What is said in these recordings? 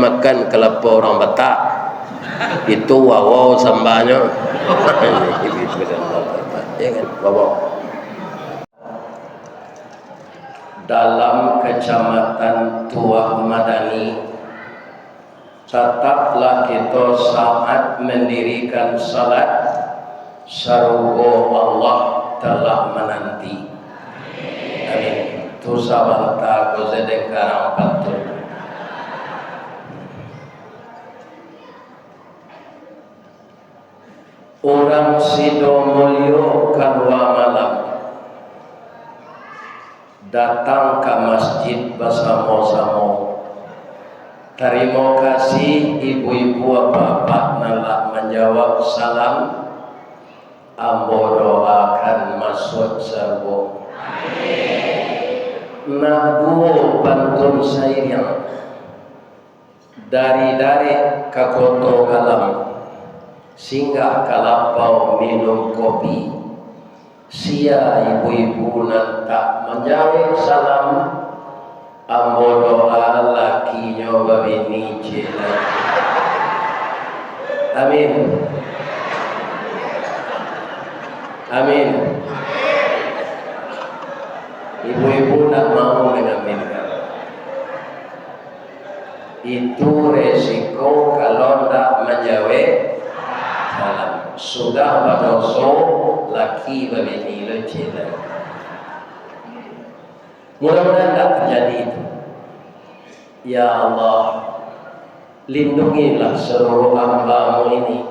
makan kelapa orang Batak itu wow sambanya ya kan wow. Dalam kecamatan Tuah Madani tetaplah kita saat mendirikan salat sarugo Allah telah menanti. Amin. Tu sabanta ko zedek karang patul. Orang Sidomulyo kedua malam datang ke masjid bersama-sama. Terima kasih ibu-ibu bapak nalak menjawab salam. Ambo doakan masuk surga. Nabu pantun sayang dari ke koto alam singgah kalapau minum kopi. Sia ibu-ibu nantak menjawab salam. Ambo doa laki nyoba bini cila. Amin. Amin. Ibu-ibu tak mau mengaminkan. Itu resiko kalau tak menjawab salam. Sudah berdosa laki berbini lecila. Mudah-mudahan tak terjadi itu. Ya Allah, lindungilah seluruh hamba-Mu ini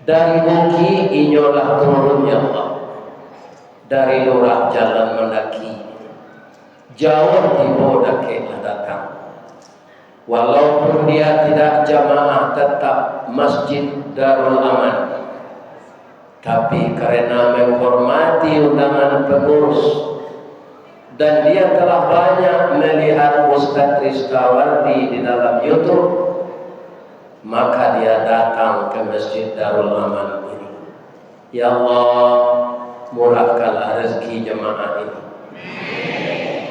dari bukit inyolah turun ya Allah, dari lurah jalan mendaki jauh tiba dakiklah datang. Walaupun dia tidak jamaah tetap Masjid Darul Aman, tapi karena menghormati undangan pengurus dan dia telah banyak melihat Ustaz Rizkawardi di dalam YouTube, maka dia datang ke Masjid Darul Aman ini. Ya Allah, murahkanlah rezeki jemaah ini,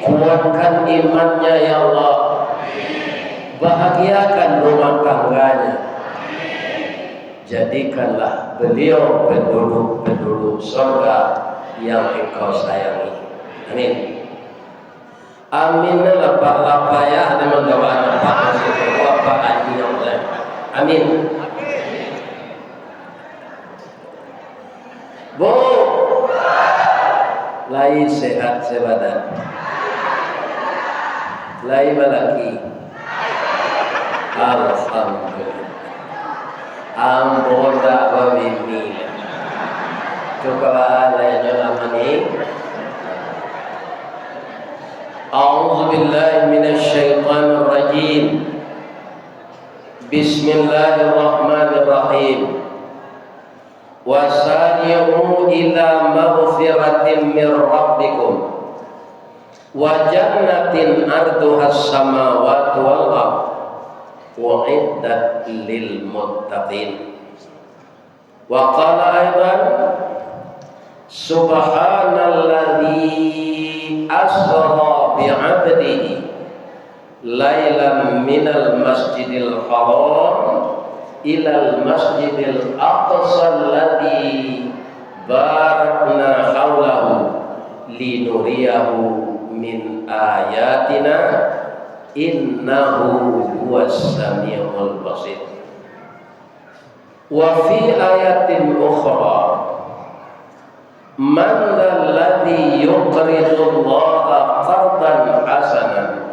kuatkan imannya ya Allah, bahagiakan rumah tangganya, jadikanlah beliau penduduk surga yang Engkau sayangi. Amin. Amin. Lapa ya dengan doa apa anjing Allah. Amin. Bu, lai sehat sebadan, lai balaki. Alhamdulillah. Ambo tak babini. Coba lai jolamani. A'udzu billahi minasy syaithanir rajim. Bismillahirrahmanirrahim. Wasari'u ila maghfiratin mir rabbikum wa jannatin arduhas samawati wal ardh wa'iddat lil muttaqin. Wa qala aidan subhanalladzi asra bi'abdihi lailan minal masjidil haram ilal masjidil aqsa alladzi barakna haulahu linuriyahu min ayatina innahu huwas samiul basir. Wa fi ayatin ukhra man alladzi yuqridu Allaha qardan hasanan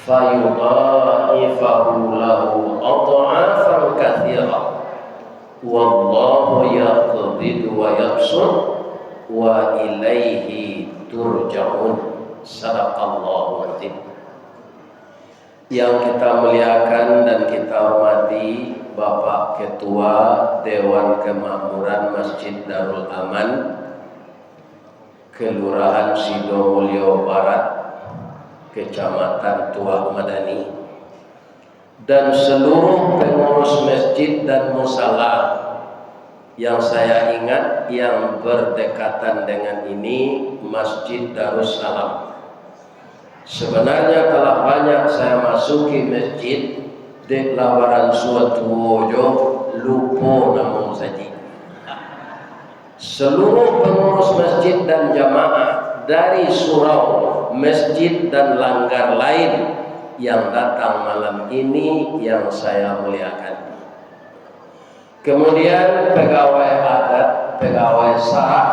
fayudha'ifahu lahu adha'afan katsira wallahu yaqbidu wa yabsut wa ilaihi turja'un. Sadaqallahu azim. Yang kita muliakan dan kita hormati Bapak Ketua Dewan Kemakmuran Masjid Darul Aman Kelurahan Sidomulyo Barat, Kecamatan Tuah Madani, dan seluruh pengurus masjid dan musala yang saya ingat yang berdekatan dengan ini, Masjid Darussalam. Sebenarnya telah banyak saya masuki masjid dek lawaran suatu wojo lupo namun saja. Seluruh pengurus masjid dan jamaah dari surau, masjid dan langgar lain yang datang malam ini yang saya muliakan. Kemudian pegawai adat, pegawai sah,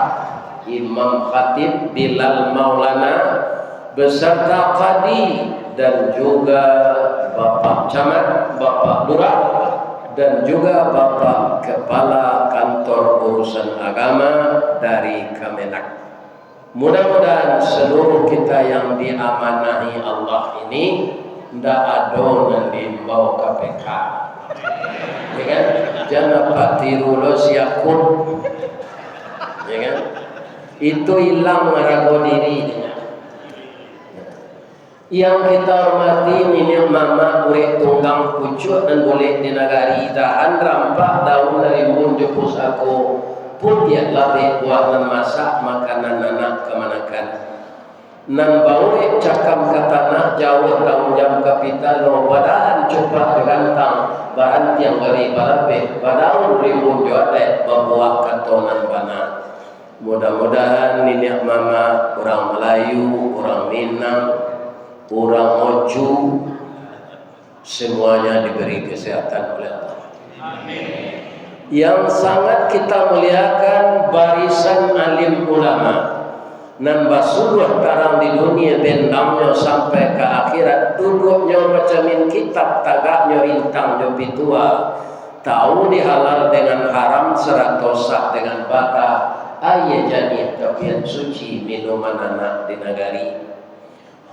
imam khatib, Bilal Maulana, beserta qadi dan juga Bapak Camat, Bapak Lurah, dan juga Bapak Kepala Kantor Urusan Agama dari Kemenak. Mudah-mudahan seluruh kita yang diamanahi Allah ini tidak ada yang diimbau KPK. Ya kan? Jangan Pak tiru lo siapun. Ya kan? Itu hilang ragu dirinya. Yang kita hormati ini mama urek tunggang pucuk dan boleh di negari dahan rampak daun dari munjuk pusako pun dia latih buat dan masak makanan anak kemanakan nan baure cakam ke tanah jauh daun jam kapital no badahan coba digantang bahan tiang dari balabe badaun rimbun joate babuah katonan bana. Mudah-mudahan ini mama orang Melayu, orang Minang, orang Oju semuanya diberi kesehatan oleh Allah. Amin. Yang sangat kita muliakan barisan alim ulama nan basudah tarang di dunia bendamnya sampai ke akhirat duduknya macamin kitab tagaknya rintang jopi tua tahu dihalal dengan haram seratosak dengan baka ayah jadi tapian suci minuman anak di negari.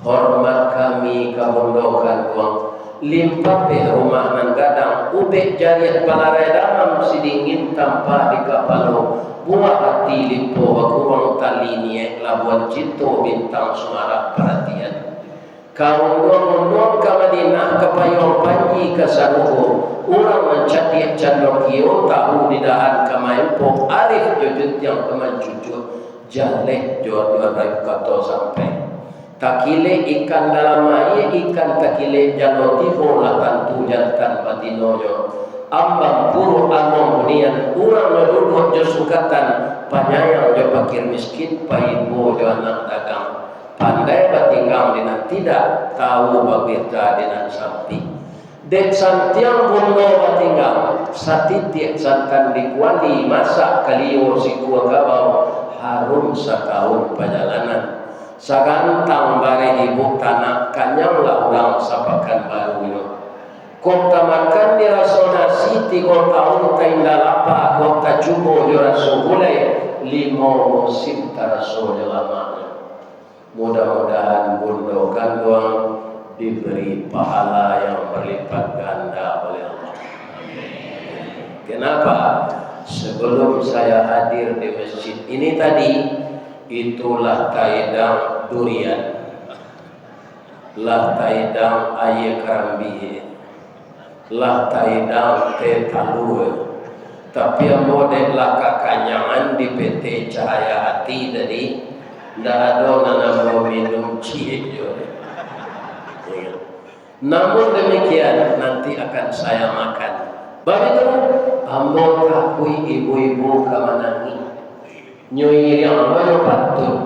Hormat kami kabundokan uang limpah pe rumah nan gadang ubek jariat palarai damam sidingin tanpa di kapalo buah hati limpo bakurang tali niek labuan cito bintang suara perhatian kaum dong ke Madinah ke payung panji ke sarugo orang mencatik candokio tahu di dahan ke maimpo arif jujut yang kemancucut jaleh jual kato sampai takile ikan dalam air ikan takile jaloti bola tantu jantan batinojo ambang puru among nian urang duduk jo sukatan panyayang jo pakir miskin paibo jo anak dagang pandai batinggang dinan tidak tahu babirta dinan sampi dek santiang bundo batinggang satitik santan dikuali masak kalio si gua gabau harum setahun perjalanan sagantang bare ibu tanah kanyanglah ulang sapakan baru ini kota makan di rasonasi 3 tahun tainda lapa kota cubo di rasogulai 5 musim taraso lamanya. Mudah-mudahan bundo ganduang diberi pahala yang berlipat ganda oleh Allah. Kenapa? Sebelum saya hadir di masjid ini tadi itulah taidang durian, lah taidang aye karambi, lah taidang teh talue. Tapi yang model lah kakanyangan di PT Cahaya Hati tadi, ndak ada nana minum cie jo. Namun demikian nanti akan saya makan. Begitu, ambo takui ibu-ibu kamanangi. Nyoi yang mana patut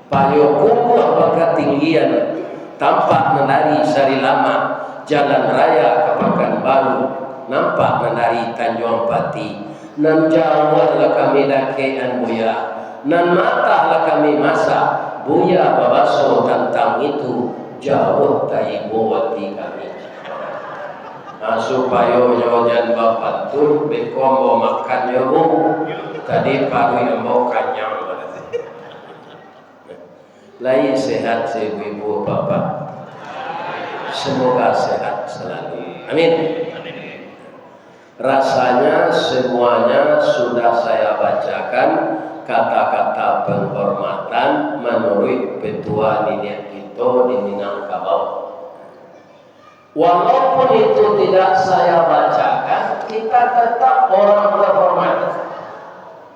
payo kuku apakah tinggian tampak menari sari lama jalan raya ke Pekanbaru nampak menari Tanjung Pati nan jawab lah kami dakean buya nan mata lah kami masak buya babaso tentang itu jauh taibo wati kami supaya nyojan bapak tur bekombo makan yobu tadi paru yang mau kanyang lain sehat ibu bapak semoga sehat selalu amin. Rasanya semuanya sudah saya bacakan kata-kata penghormatan menurut petua nenek kita di Minangkabau. Walaupun itu tidak saya bacakan, kita tetap orang terhormat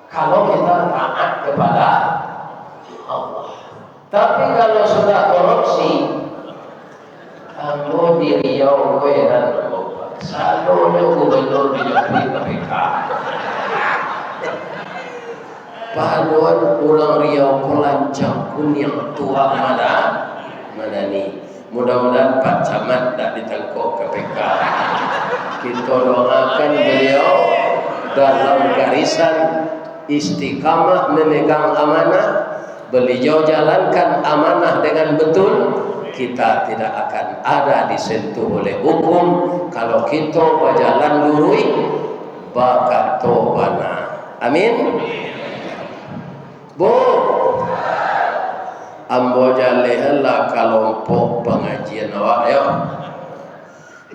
kalau kita taat kepada Allah. Tapi kalau sudah korupsi, ambo di Riau weran selalu gubernur di Jokowi KPK. Pahaluan ulang Riau kolancang kuning tua mana ni. Mudah-mudahan Pak Camat tak ditangkap KPK. Kita doakan beliau dalam garisan istiqamah memegang amanah. Beliau jalankan amanah dengan betul, kita tidak akan ada disentuh oleh hukum. Kalau kita berjalan lurus bakatobana. Amin. Bu, ambo jalelah kelompok pengajian awak yo.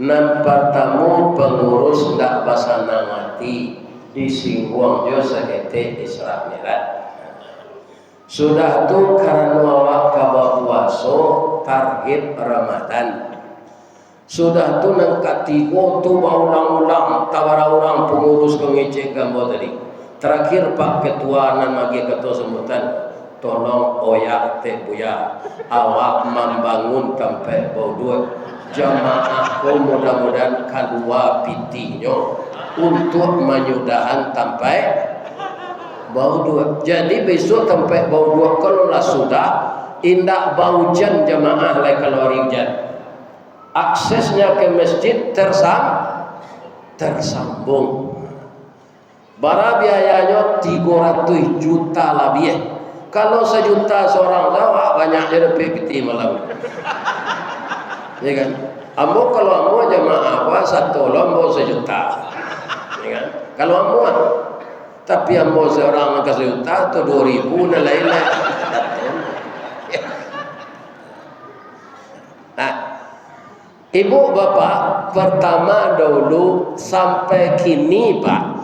Nan pertama pengurus ndak basana mati disinggung jo sakete Isra Mi'raj. Sudah tu karena awak kabar puasa target Ramadan. Sudah tu nang katigo tu ulang-ulang tawar orang pengurus pengecek gambar tadi. Terakhir Pak Ketua nan magi ketua sambutan, tolong oyak teh buya awak membangun sampai bau dua jamaah ko mudah-mudahan kedua pitinyo untuk menyudahan sampai bau dua. Jadi besok sampai bau dua kalau lah sudah indak bau jan jamaah lai kalau rinjan. Aksesnya ke masjid tersambung. Bara biayanya 300 juta lebih. Kalau 1 juta seorang Jawa banyaknya lebih piti malam. Ya kan? Ambo kalau ambo jamaah apa satu lombo 1 juta. Ya kan? Kalau ambo tapi ambo seorang ke 1 juta atau 2.000 dan lain-lain. Nah, ibu bapak pertama dahulu sampai kini Pak,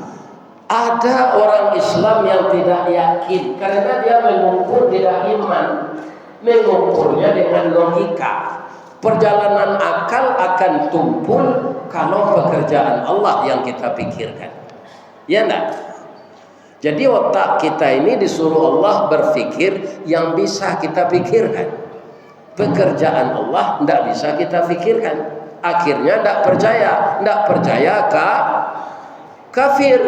ada orang Islam yang tidak yakin karena dia mengukur tidak iman, mengukurnya dengan logika. Perjalanan akal akan tumpul kalau pekerjaan Allah yang kita pikirkan. Ya enggak? Jadi otak kita ini disuruh Allah berpikir yang bisa kita pikirkan. Pekerjaan Allah tidak bisa kita pikirkan. Akhirnya tidak percaya kafir.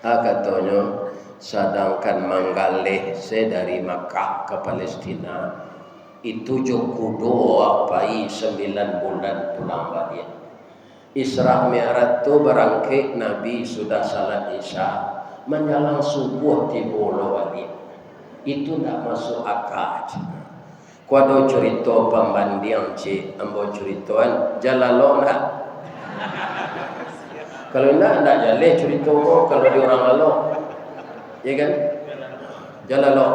Katanya sedangkan manggaleh saya dari Makkah ke Palestina itu joko doa pai 9 bulan pulang balik. Isra Mi'raj tu berangkat Nabi sudah salat Isya menjelang subuh tiba balik. Itu tak masuk akal. Kuado cerita pembanding cik ambo ceritoan jalalo nak. Kalau nak jaleh cerita kalau di orang lalu. Ya kan? Jalalo.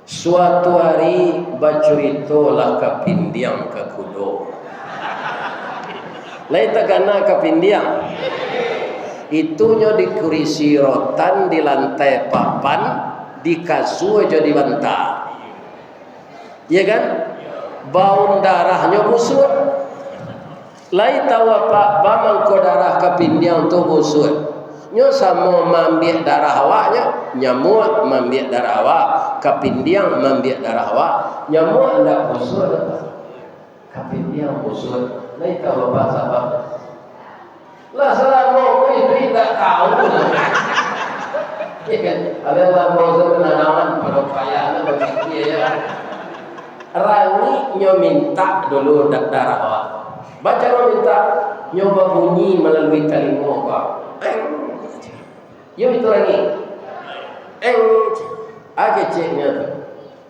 Suatu hari baceritolah kapindiang ke kudo. Lain tagana kapindiang. Itunya dikurisi rotan di lantai papan, di kasur jadi bantal. Ya kan? Bau darahnya busuk. Lai tahu apa bamang ko darah kapindiang tu busuk. Nyo sama mambiak darah awaknya, nyamuk mambiak darah awak, kapindiang mambiak darah awak, nyamuk ndak busuk. Kapindiang busuk. Lai tahu apa sahabat. Lah selama itu tidak tahu. Ya kan? Ada mau sebenarnya pada payahnya begitu ya. Rangi nyo minta dulu darah awak. Baca nyo minta nyoba bunyi melalui telinga awak. Yo itu rangi. Keceknya tu.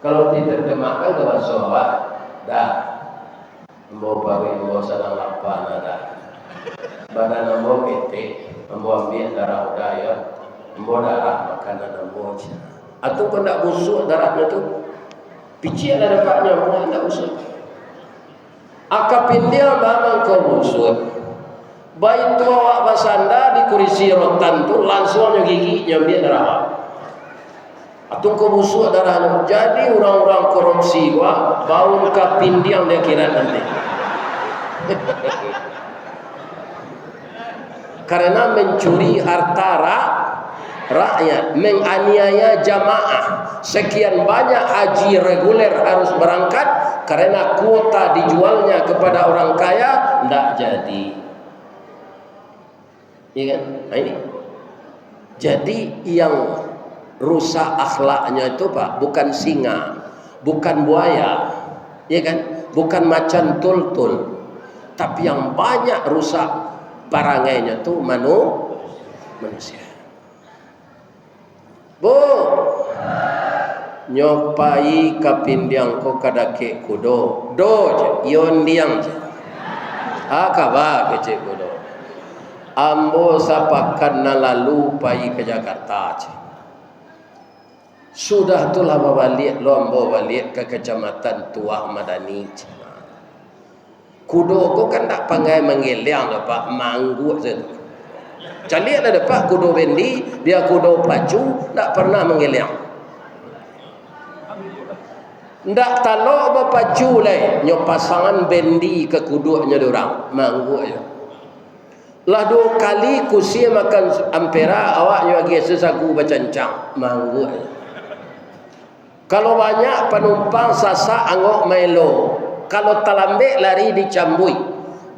Kalau diterjemahkan ke bahasa awak, dah. Ambo bagi ambo sedang lapan ada. Badan ambo PT, ambo ambil darah udaya, ambo darah makanan ambo. Atau kau nak busuk darahnya tu? Picik lah dapatnya, ambo nak busuk. Akapindia bamang kau busuk. Baik tu awak basanda di kursi rotan tu langsung gigi nyambil darah. Atau kau busuk darahnya. Jadi orang-orang korupsi gua bau kapindiang dia kira nanti. Karena mencuri harta rakyat, menganiaya jamaah. Sekian banyak haji reguler harus berangkat karena kuota dijualnya kepada orang kaya, tidak jadi. Iya kan? Nah, ini. Jadi yang rusak akhlaknya itu Pak, bukan singa, bukan buaya, ya kan? Bukan macan tultul, tapi yang banyak rusak barangainya itu manusia. Bu, nyopai kapindiang ko kadake kudo, do je, yondiang je. Akaba kece kudo. Ambo sapakan lalu pai ke Jakarta je. Sudah tu lama balik, lombo balik ke kecamatan Tuah Madani. Kudo ko kan tak pangai menggeliang Pak, manggut je. Calik lah dapat kudo bendi, dia kudo pacu, tak pernah menggeliang. Ndak talok berpacu lah, nyo pasangan bendi ke kudunya dorang, manggut je. Lah 2 kali kusi makan ampera, awak nyo lagi sesaku bercancang, manggut je. Kalau banyak penumpang sasa angok melo, kalau talambek lari dicambui,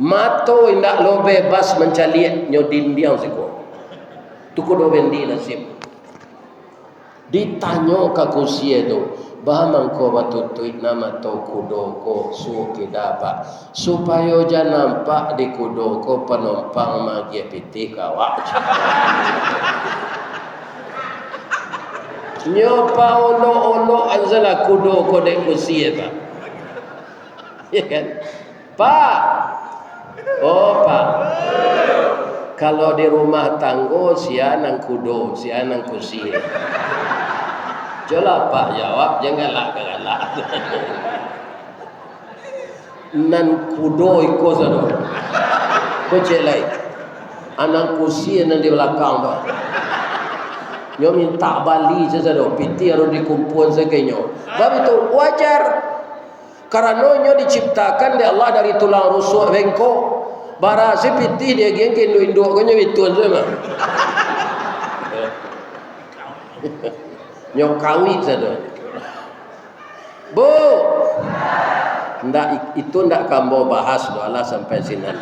mato indak lo bebas mencaliat nyo dindiang siko. Tu kudo bendi nasib. Ditanyo ka kusi itu, bahamang ko batutuit nama to kudo ko suki dapat supaya jangan nampak di kudo ko penumpang magi piti kawak. Nyopa olo anzala kudo ko dek kusi Pak. Ya kan? Pak. Oh Pak. Kalau di rumah tanggo sianang kudo, sianang kusi. Jola Pak jawab, jangan galak. Nan kudo iko sado. Ko celai. Anang kusi nan di belakang Pak. Nyo minta bali sesado, piti harus dikumpul segenyo. Bab itu wajar. Karena nyo diciptakan oleh Allah dari tulang rusuk bengkok. Bara si piti dia gengke induk ko nyo itun sama. Nyo kawi sesado. Bu. Ndak itu ndak kambo bahas doalah sampai sinan.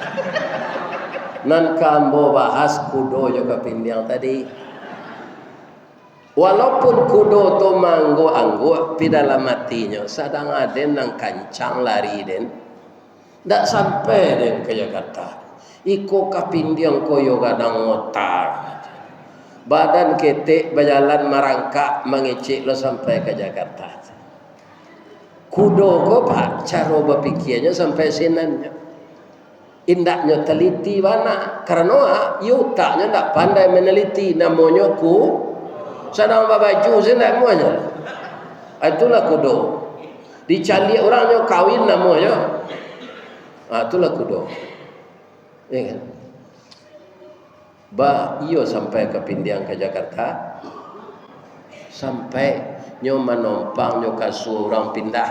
Nan kambo bahas kudo juga pindiang tadi. Walaupun kudo tu manggo-anggo pi dalam matinya sadang aden nang kancang lari den ndak sampai den ke Jakarta. Iko kapindiang koyo gadang ngotar. Badan ketek berjalan merangkak mengecek lo sampai ke Jakarta. Kudo ko Pak cara berpikirnya sampai sinannya. Indaknya teliti mana karena yutaknya ndak pandai meneliti namanya sedang baju senang semuanya. Itulah kudo. Dicari orangnya kawin namanya. Itulah kudo. Ya kan? Iyo sampai ke pindiang ke Jakarta. Sampai nyo menompang nyo kasu orang pindah.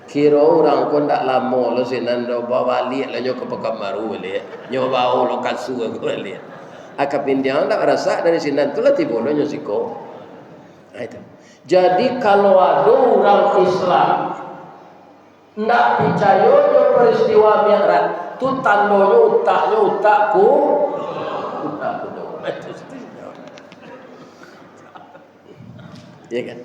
Kira orang ko ndak lama lo sinando bawa balik lah nyo ke Pekanbaru balik. Nyo bawa lo kasu aku balik. Akapindiang tak rasa dari sini itulah tibolonya siko. Nah, itu. Jadi kalau ada orang Islam ndak percaya peristiwa Mi'raj, tu tandanya utakku. Ya kan?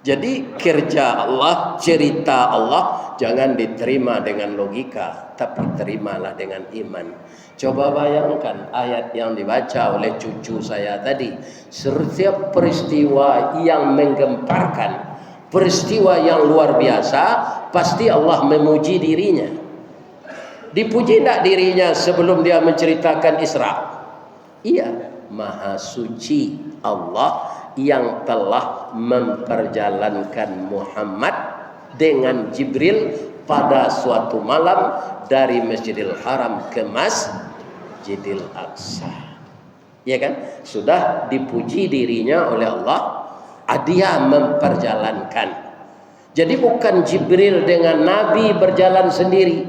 Jadi kerja Allah, cerita Allah jangan diterima dengan logika, tapi terimalah dengan iman. Coba bayangkan ayat yang dibaca oleh cucu saya tadi. Setiap peristiwa yang menggemparkan, peristiwa yang luar biasa, pasti Allah memuji dirinya. Dipuji tidak dirinya sebelum dia menceritakan Isra? Iya, Maha Suci Allah yang telah memperjalankan Muhammad dengan Jibril pada suatu malam dari Masjidil Haram ke Masjidil Aqsa. Ya kan? Sudah dipuji dirinya oleh Allah, dia memperjalankan. Jadi bukan Jibril dengan Nabi berjalan sendiri.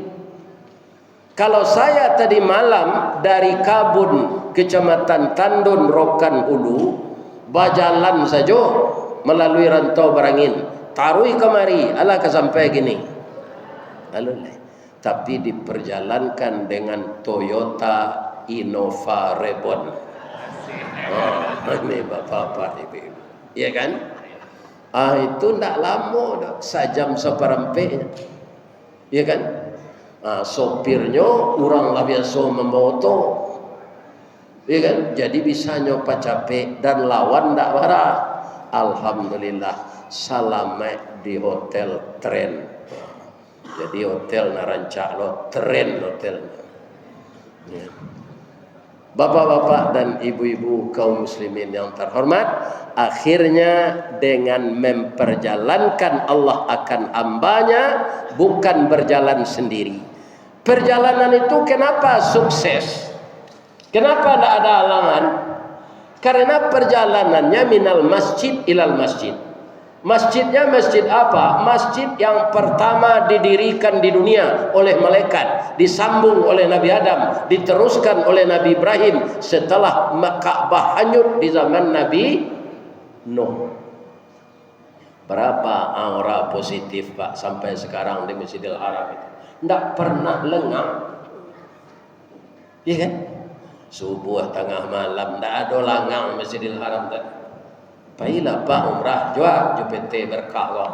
Kalau saya tadi malam dari Kabun, Kecamatan Tandun, Rokan Hulu, berjalan saja melalui rantau Barangin, tarui kemari, alah ke sampai gini. Lalu, tapi diperjalankan dengan Toyota Innova Reborn. Ini bapak-bapak, ibu-ibu, ya kan? Itu tidak lama dah, sejam seperempat, ya kan? Sopirnya orang lah biasa membawa, ya kan? Jadi bisa nyoba capek dan lawan tak marah. Alhamdulillah selamat di hotel Tren. Jadi hotel narancak lo Tren hotel. Ya. Bapak-bapak dan ibu-ibu kaum muslimin yang terhormat, akhirnya dengan memperjalankan Allah akan hambanya, bukan berjalan sendiri. Perjalanan itu kenapa sukses? Kenapa tidak ada halangan? Karena perjalanannya minal masjid ilal masjid. Masjidnya masjid apa? Masjid yang pertama didirikan di dunia oleh malaikat, disambung oleh Nabi Adam, diteruskan oleh Nabi Ibrahim setelah Ka'bah hanyut di zaman Nabi Nuh. Berapa aura positif Pak sampai sekarang di Masjidil Haram itu? Tidak pernah lengang, ya kan? Subuh tengah malam tidak ada langang Masjidil Haram tadi. Pailah Pak umrah jual jupete berkah kau.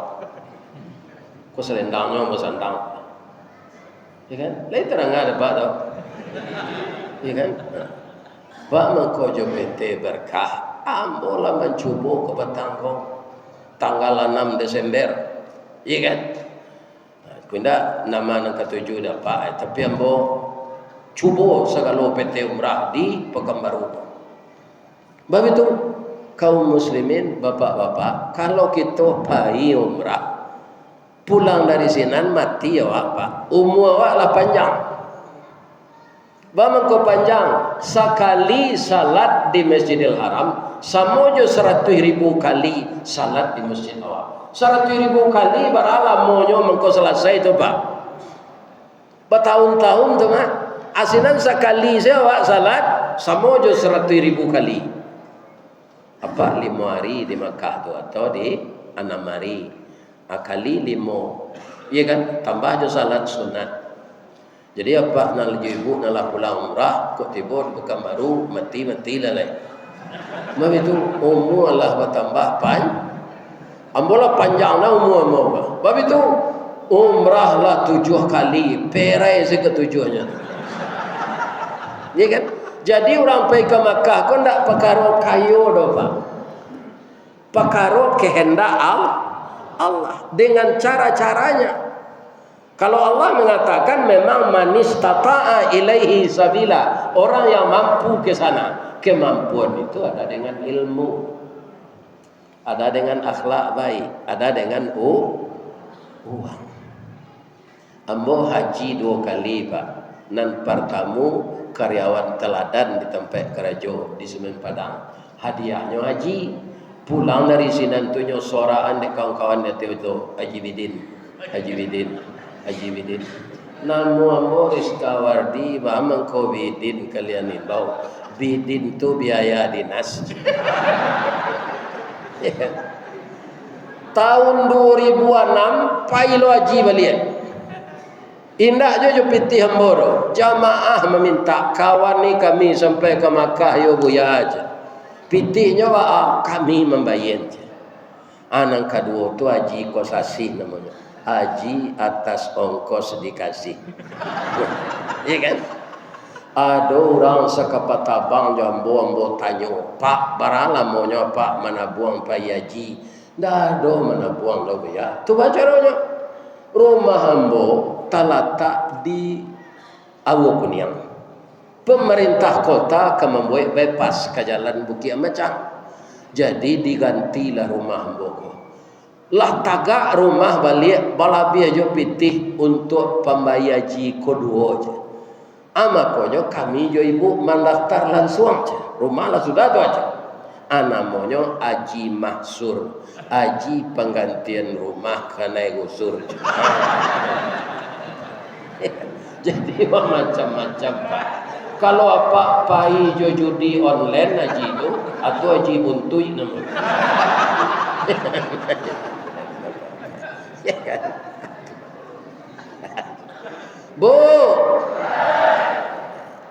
Kau selendangnya mau sandang, ya kan? Lain terang ada Pak tau, ya kan? Pak mengkau jupete berkah, ambolah mencuba ke petang kau tanggal 6 Desember, ya kan? Pindah nama yang ketujuh dapat, tapi ambo cuba segala PT umrah di Pekanbaru. Sebab itu kaum muslimin, bapak-bapak, kalau kita pergi umrah, pulang dari sini mati ya Pak, umur awak lah panjang. Bagaimana kau panjang? Sekali salat di Masjidil Haram sama je 100.000 kali salat di masjid awak. 100.000 kali baralah monyo mengko selesai tu Pak. Bertahun-tahun tu Mak. Asinan sekali saya awak salat sama je 100.000 kali. Apa 5 hari di Makkah tu atau di 6 hari. Kali 5. Iya kan? Tambah je salat sunat. Jadi apa nak ibu nak pulang umrah kok tiba di Pekanbaru mati lalai. Sebab itu umur Allah bertambah ambola panjanglah umur. Sebab itu umrahlah 7 kali, perai seketujuhnya. Ya kan? Jadi orang pergi ke Makkah kau ndak perkara kayu doh Pak. Perkara kehendak Allah dengan cara-caranya. Kalau Allah mengatakan memang manistata'a ilaihi sabila, orang yang mampu ke sana. Kemampuan itu ada dengan ilmu, ada dengan akhlak baik, ada dengan uang. Ambo haji 2 kali Pak. Nan pertama karyawan teladan di tempat kerja di Semen Padang. Hadiahnya haji. Pulang dari sini nantunya soraan di kawan-kawan itu Haji Bidin. Namu ambo Rizkawardi bamang ko Bidin kalian imbau. Bidin tu biaya dinas. Tahun 2006 pailo haji balik. Indah je piti hamboro. Jamaah meminta kawan ni kami sampai ke Makkah yo buya aja. Pitinya kami membayar je. Anak kedua tu haji kosasi namanya. Haji atas ongkos dikasih. Iya kan? Ada orang sekapat abang jambo tanya, Pak baralah maunya Pak mana buang Pak haji. Dah ada mana buang dah ya. Tu bacaranya. Rumah hambo terletak di Awo Kuniang. Pemerintah kota akan membuat bypass ke jalan Bukit Macang. Jadi digantilah rumah hambo. Lah tagak rumah balik balabi aja pitih untuk pembayar haji kedua aja. Makanya kami jo ibu mendaftar langsung aja. Rumah lah sudah tu aja. Namanya haji mahsur, haji penggantian rumah kena gusur. Jadi macam-macam Pak. Kalau apa pai jo judi online aji itu atau aji buntui nama. Ya kan? Bu.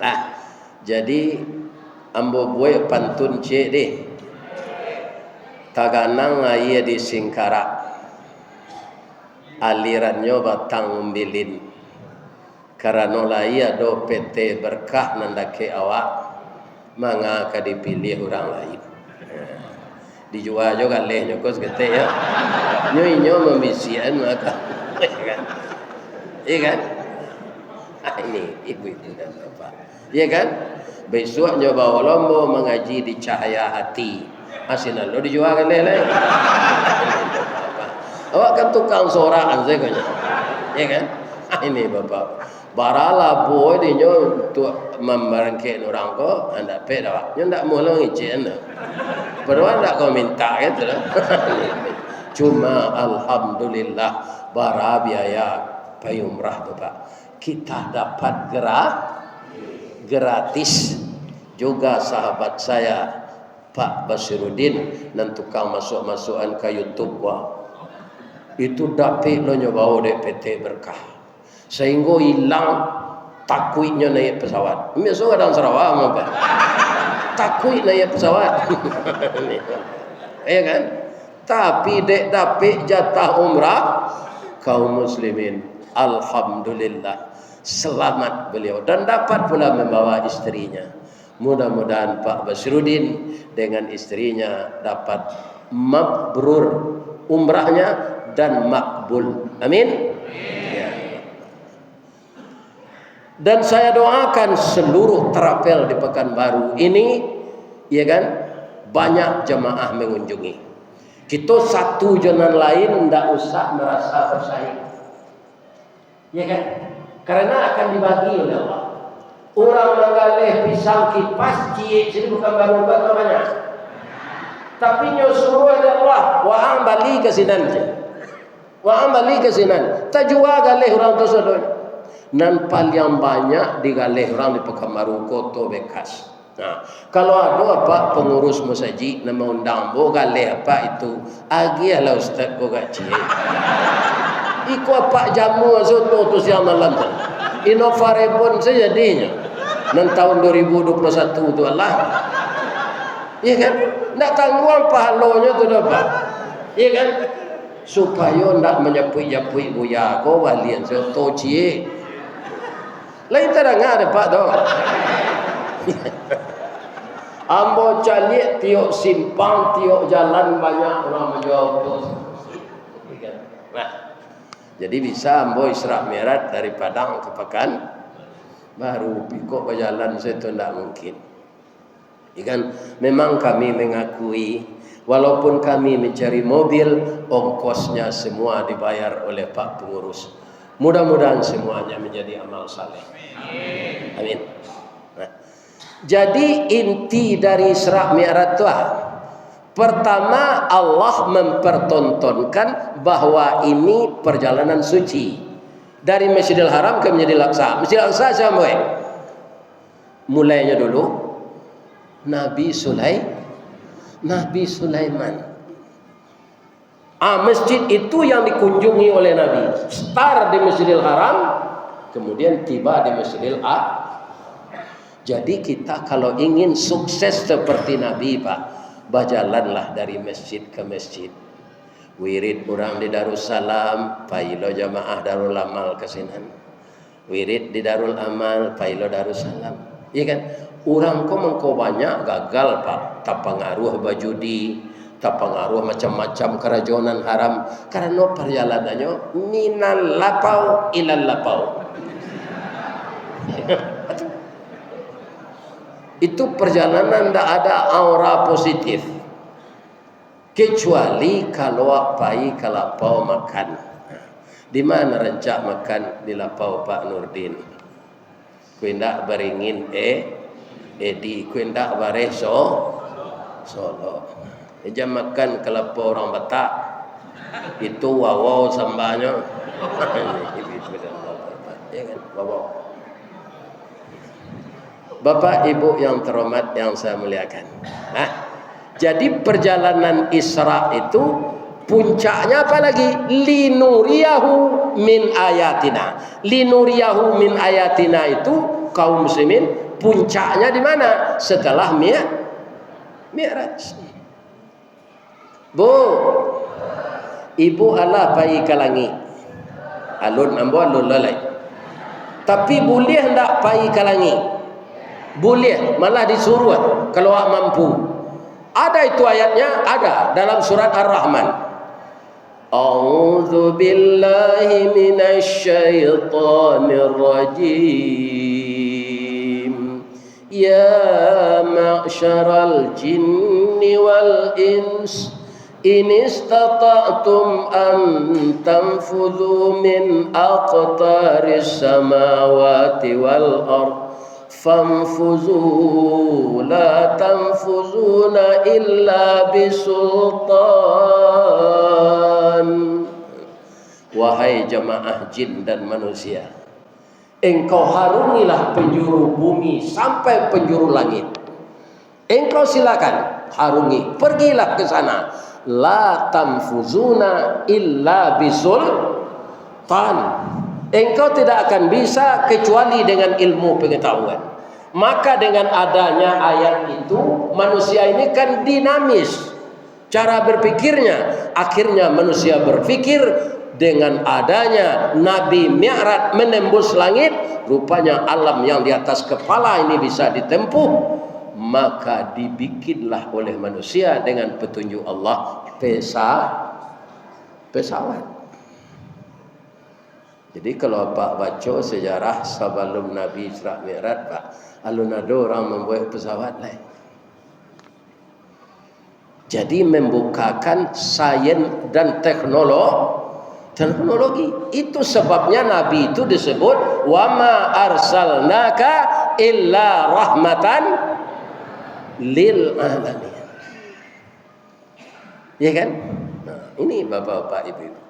Nah, jadi ambo buai pantun cek deh. Taganang ayah di Singkarak. Alirannya batang umbilin. Karena laya do PT berkah nandake awak manga ka dipilih orang lain. Dijual juga leh nyokos gete ya. Nyo memisian maka. Iya kan? Ini ibu-ibu dan bapak. Iya kan? Besok nyoba lombo mengaji di cahaya hati. Asinan lo dijual kan leh. Awak kan tukang sorakan saya kanya. Iya kan? Ini bapak. Barala boy di nyo untuk memerangkai orang ko anda peda wak nyo ndak mau ngici anda padahal ndak kau minta gitu lah. Cuma alhamdulillah bara biaya payumrah bapak kita dapat gratis juga sahabat saya Pak Basiruddin dan tukang masuk-masukan ke YouTube wah itu dapat lo nyoba DPT berkah sehingga hilang takuitnya naik pesawat. Biasa kadang Sarawak apa? Takuit naik pesawat. Ya kan? Tapi dek dapat jatah umrah kaum muslimin. Alhamdulillah. Selamat beliau dan dapat pula membawa istrinya. Mudah-mudahan Pak Basiruddin dengan istrinya dapat mabrur umrahnya dan makbul. Amin. Dan saya doakan seluruh terapel di Pekanbaru ini, ya kan, banyak jemaah mengunjungi. Kita satu jalan lain tidak usah merasa bersaing, ya kan? Karena akan dibagi oleh Allah. Orang menggalih pisang kipas, cie, jadi Pekanbaru banyak. Tapi nyusuruh oleh Allah, wa'ang balik ke sinan, wa'ang balik ke sinan. Tak jual galih orang tersebut. Dan paling banyak digalih orang di Pekanbaru Kota bekas. Nah, kalau ada apa pengurus masjid nama undang bo galih apa itu agilah ustaz ko gaji. Iko apa jamu soto tu siang malam tu. Inovare pun sejadinya. Dan tahun 2021 tu Allah. Iya kan? Nak tanggung pahalonya tu dapat. Iya kan? Supaya nak menyepui-nyepui buya ko walian soto cie. Lain tak ada Pak tu. Ambo calik tiok simpang, tiok jalan banyak orang menjawab tu. Nah, jadi bisa ambo Isra Mi'raj dari Padang ke Pekan baru pikuk berjalan itu tidak mungkin. Ikan memang kami mengakui walaupun kami mencari mobil ongkosnya semua dibayar oleh Pak Pengurus. Mudah-mudahan semuanya menjadi amal saleh. Amin. Nah, jadi inti dari Isra Mi'raj itu pertama Allah mempertontonkan bahwa ini perjalanan suci dari Masjidil Haram ke Masjidil Aqsa. Masjidil Aqsa sampai mulainya dulu Nabi Sulaiman. Masjid itu yang dikunjungi oleh Nabi. Start di Masjidil Haram, kemudian tiba di Masjidil Aqsa. Jadi kita kalau ingin sukses seperti Nabi Pak, berjalanlah dari masjid ke masjid. Wirid orang di Darussalam, pailo jamaah Darul Amal kesinan. Wirid di Darul Amal, pailo Darussalam. Iya kan? Orang kok mengko banyak gagal Pak, tak pengaruh bajudi. Tak pengaruh macam-macam kerajonan haram karena perjalanannya minal lapau ilal lapau. Itu perjalanan tidak ada aura positif kecuali kalau pai ke lapau makan. Di mana rencak makan di lapau Pak Nurdin? Kuindak beringin edi kuindak bareso Solo. Jam makan kelapa orang Batak itu wow sambanya. Ya kan, Bapak Ibu yang terhormat yang saya muliakan. Nah, jadi perjalanan Isra itu puncaknya apa lagi? Linuriyahu min ayatina. Linuriyahu min ayatina itu kaum muslimin puncaknya di mana? Setelah Mi'raj. Bu, ibu Allah pai kalangi. Alun ambo alun lalai. Tapi boleh hendak pai kalangi? Boleh, malah disuruh kalau mampu. Ada itu ayatnya, ada dalam surat Ar-Rahman. A'udzu billahi minasy syaithanir rajim. Ya ma'syaral jinni wal ins in istata'tum an tanfudhu min aqtaris samawati wal ardh famfuzu la tanfuzuna illa bisultan. Wahai jamaah jin dan manusia, engkau harungilah penjuru bumi sampai penjuru langit. Engkau silakan harungi, pergilah ke sana. La tanfuzuna illa bisultan. Engkau tidak akan bisa kecuali dengan ilmu pengetahuan. Maka dengan adanya ayat itu, manusia ini kan dinamis cara berpikirnya. Akhirnya manusia berpikir dengan adanya Nabi Mi'raj menembus langit, rupanya alam yang di atas kepala ini bisa ditempuh. Maka dibikinlah oleh manusia dengan petunjuk Allah pesawat. Jadi kalau Pak baca sejarah sebelum Nabi Isra Mi'raj, Pak, alun ada orang membuat pesawat lain. Jadi membukakan sains dan teknologi. Itu sebabnya Nabi itu disebut wa ma arsalnaka illa rahmatan lil alamin. Ya kan? Nah, ini Bapak-bapak Ibu-ibu.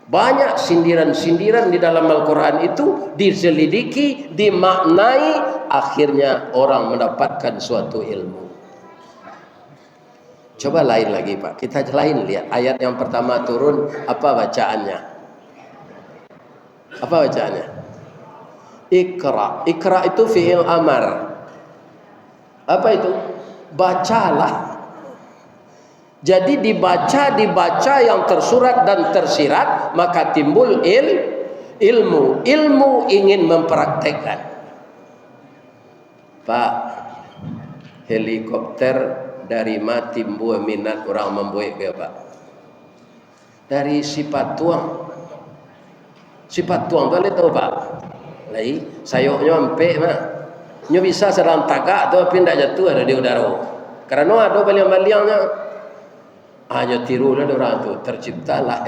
Banyak sindiran-sindiran di dalam Al-Quran itu diselidiki, dimaknai, akhirnya orang mendapatkan suatu ilmu. Coba lain lagi Pak, kita lain lihat ayat yang pertama turun, apa bacaannya? Apa bacaannya? Iqra. Iqra itu fi'il amar. Apa itu? Bacalah. Jadi dibaca yang tersurat dan tersirat, maka timbul ilmu. Ilmu ingin mempraktekkan. Pak, helikopter dari mana timbul minat orang membuat ke Pak? Dari sifat tuang. Sifat tuang boleh tahu Pak? Lai, sayoknya empek mah. Nyo bisa sedang tagak atau pindah jatuh ada di udara. Karena ada baliang-baliangnya. Hanya tirulah orang itu, terciptalah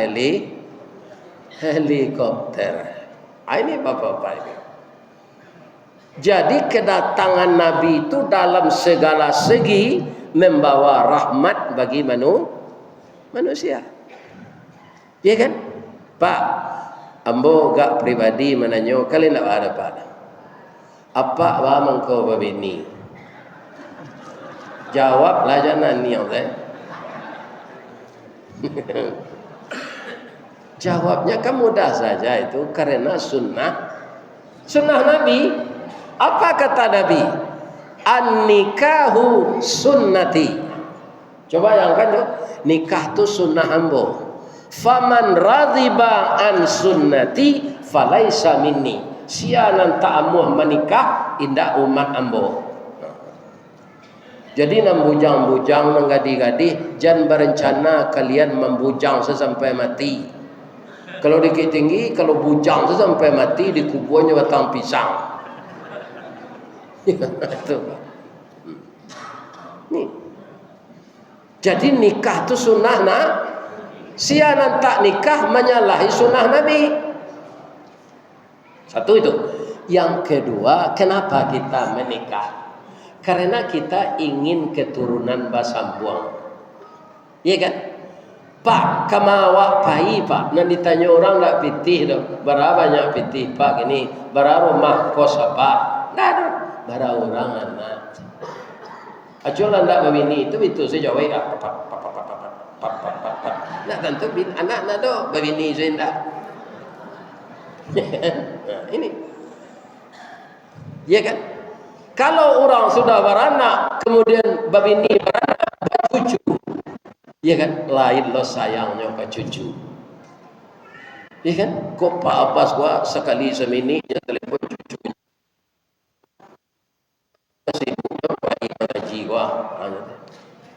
helikopter. Ini Bapak-bapak ini. Jadi kedatangan Nabi itu dalam segala segi membawa rahmat bagi manusia. Ya kan? Pak, ambo gak pribadi menanyo, kalian tak ada Pak. Apa bang kau babini? Jawablah jangan niat Jawabnya kan mudah saja itu, karena sunnah Nabi. Apa kata Nabi? An-nikahu sunnati. Coba bayangkan tuh, nikah itu sunnah ambo. Faman radhiba an sunnati falaisa minni. Sianan ta'amuh menikah indah umat ambo. Jadi nak bujang-bujang, nak gadih-gadih, jangan berencana kalian membujang sesampai mati. Kalau dikit tinggi, kalau bujang sesampai mati, dikuburnya batang pisang. Itu. Nih. Jadi nikah itu sunnah sianan tak nikah menyalahi sunnah Nabi. Satu itu. Yang kedua, kenapa kita menikah? Karena kita ingin keturunan basambuang. Iya kan? Pak, kamawak pai pak. Nanti ditanya orang nak pitih dah. Berapa banyak pitih pak ini? Berapa rumah kos apa? Nggak ada. Berapa orang anak. Aculah ndak bini itu saya jawab dah. Nak tentu anak nak do bini saya ndak. Ini. Ya kan? Kalau orang sudah beranak, kemudian babini beranak, bercucu, ya kan? Lain lo sayangnya ke cucu, ya kan? Kok Pak Abbas gua sekali semini ya telepon cucu, sibuknya pagi ngaji gua,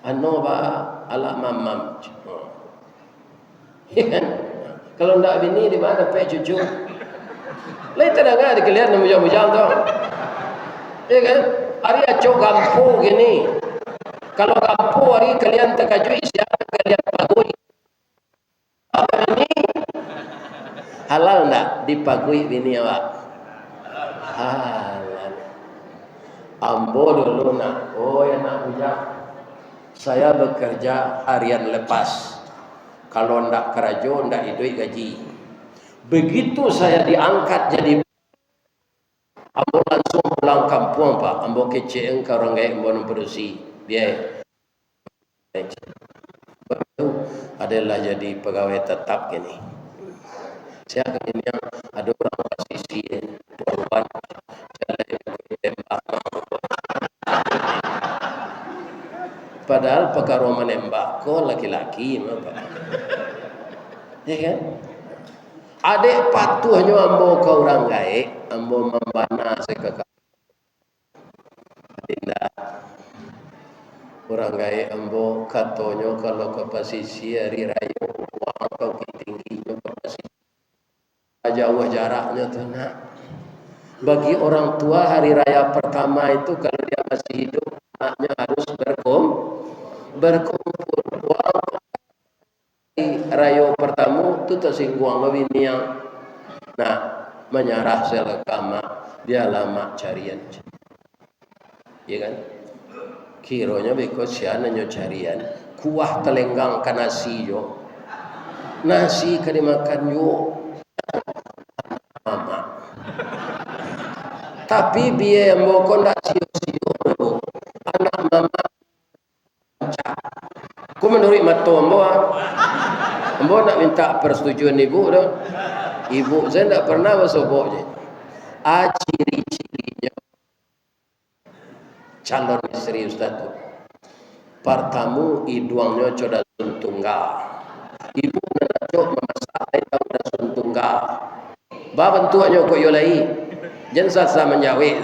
anu ba ala mamam, ya kan? Kalau ndak bini di mana pe cucu? Lain tidak ada kelihatan mujang-mujang tu. Ya kan? Hari acok gampu gini. Kalau gampu hari kalian terkajui siapa kalian pagui. Apa ini? Halal enggak dipagui bini awak? Halal. Ambo dulu nak. Oh ya nak ujang. Saya bekerja harian lepas. Kalau ndak kerajo ndak idoi gaji. Begitu saya diangkat jadi ambo langsung pulang kampung pak, ambo kece engkau orang gaya ambo memproduksi biaya. Adalah jadi pegawai tetap gini. Saya ini yang ada orang posisi perempuan, padahal perkara menembak kok laki-laki, apa? Ya kan? Adik patuhnya ambo ke orang gaik, ambo membana sekekal. Tidak. Orang gaik ambo katonyo kalau ke posisi hari raya uang kau tingginya ke posisi. Jauh jaraknya tuh nak. Bagi orang tua hari raya pertama itu kalau dia masih hidup, anaknya harus berkumpul. Rayo pertama tu tersinggung bini yang menyerah selekama dia lama carian, ya kan? Kironya beko siananya carian kuah telenggang ke nasi yo, nasi ke dimakan yo, mama. Tapi biaya mau kondak sio anak mama. Ku menurut mato ambo nak minta persetujuan ibu dah. Ibu saya tak pernah bersobok je. Ciri-cirinya calon istri ustaz tu. Pertama iduangnya coda suntunggal. Ibu nak cok memasak tahu dah suntunggal. Ba bentuknya kok yo lai. Jangan sasa menjawab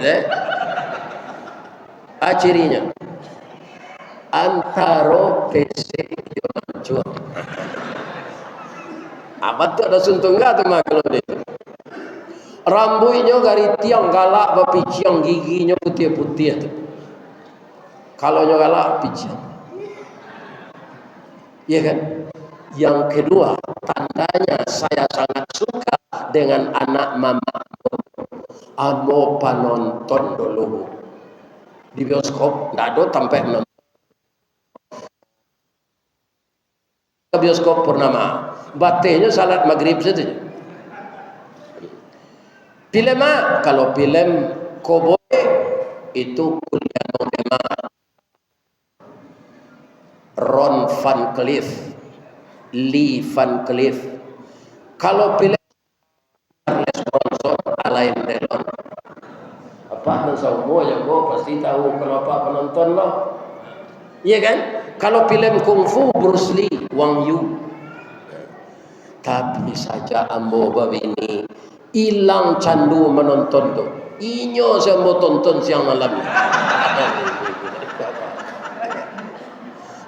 cirinya antara PC yo mancur. Apa tu ada suntunggal tu mah kalau dia. Rambutnya gari tiang galak bapiciang giginya putih-putih tu. Kalau nya galak piciang. Ya kan? Yang kedua, tandanya saya sangat suka dengan anak mama. Amo panonton dulu. Di bioskop ndak ada sampai bioskop purnama. Batenya salat maghrib saja. Film kalau film koboi itu kuliah tema Ron Van Cliff, Lee Van Cliff. Kalau film Charles Bronson, Alain Delon. Apa semua yang gua pasti tahu kalau apa penonton loh. Iya kan? Kalau film kungfu Bruce Lee, Wang Yu. Tapi saja ambo babini hilang candu menonton tu. Inyo saya mau tonton siang malam.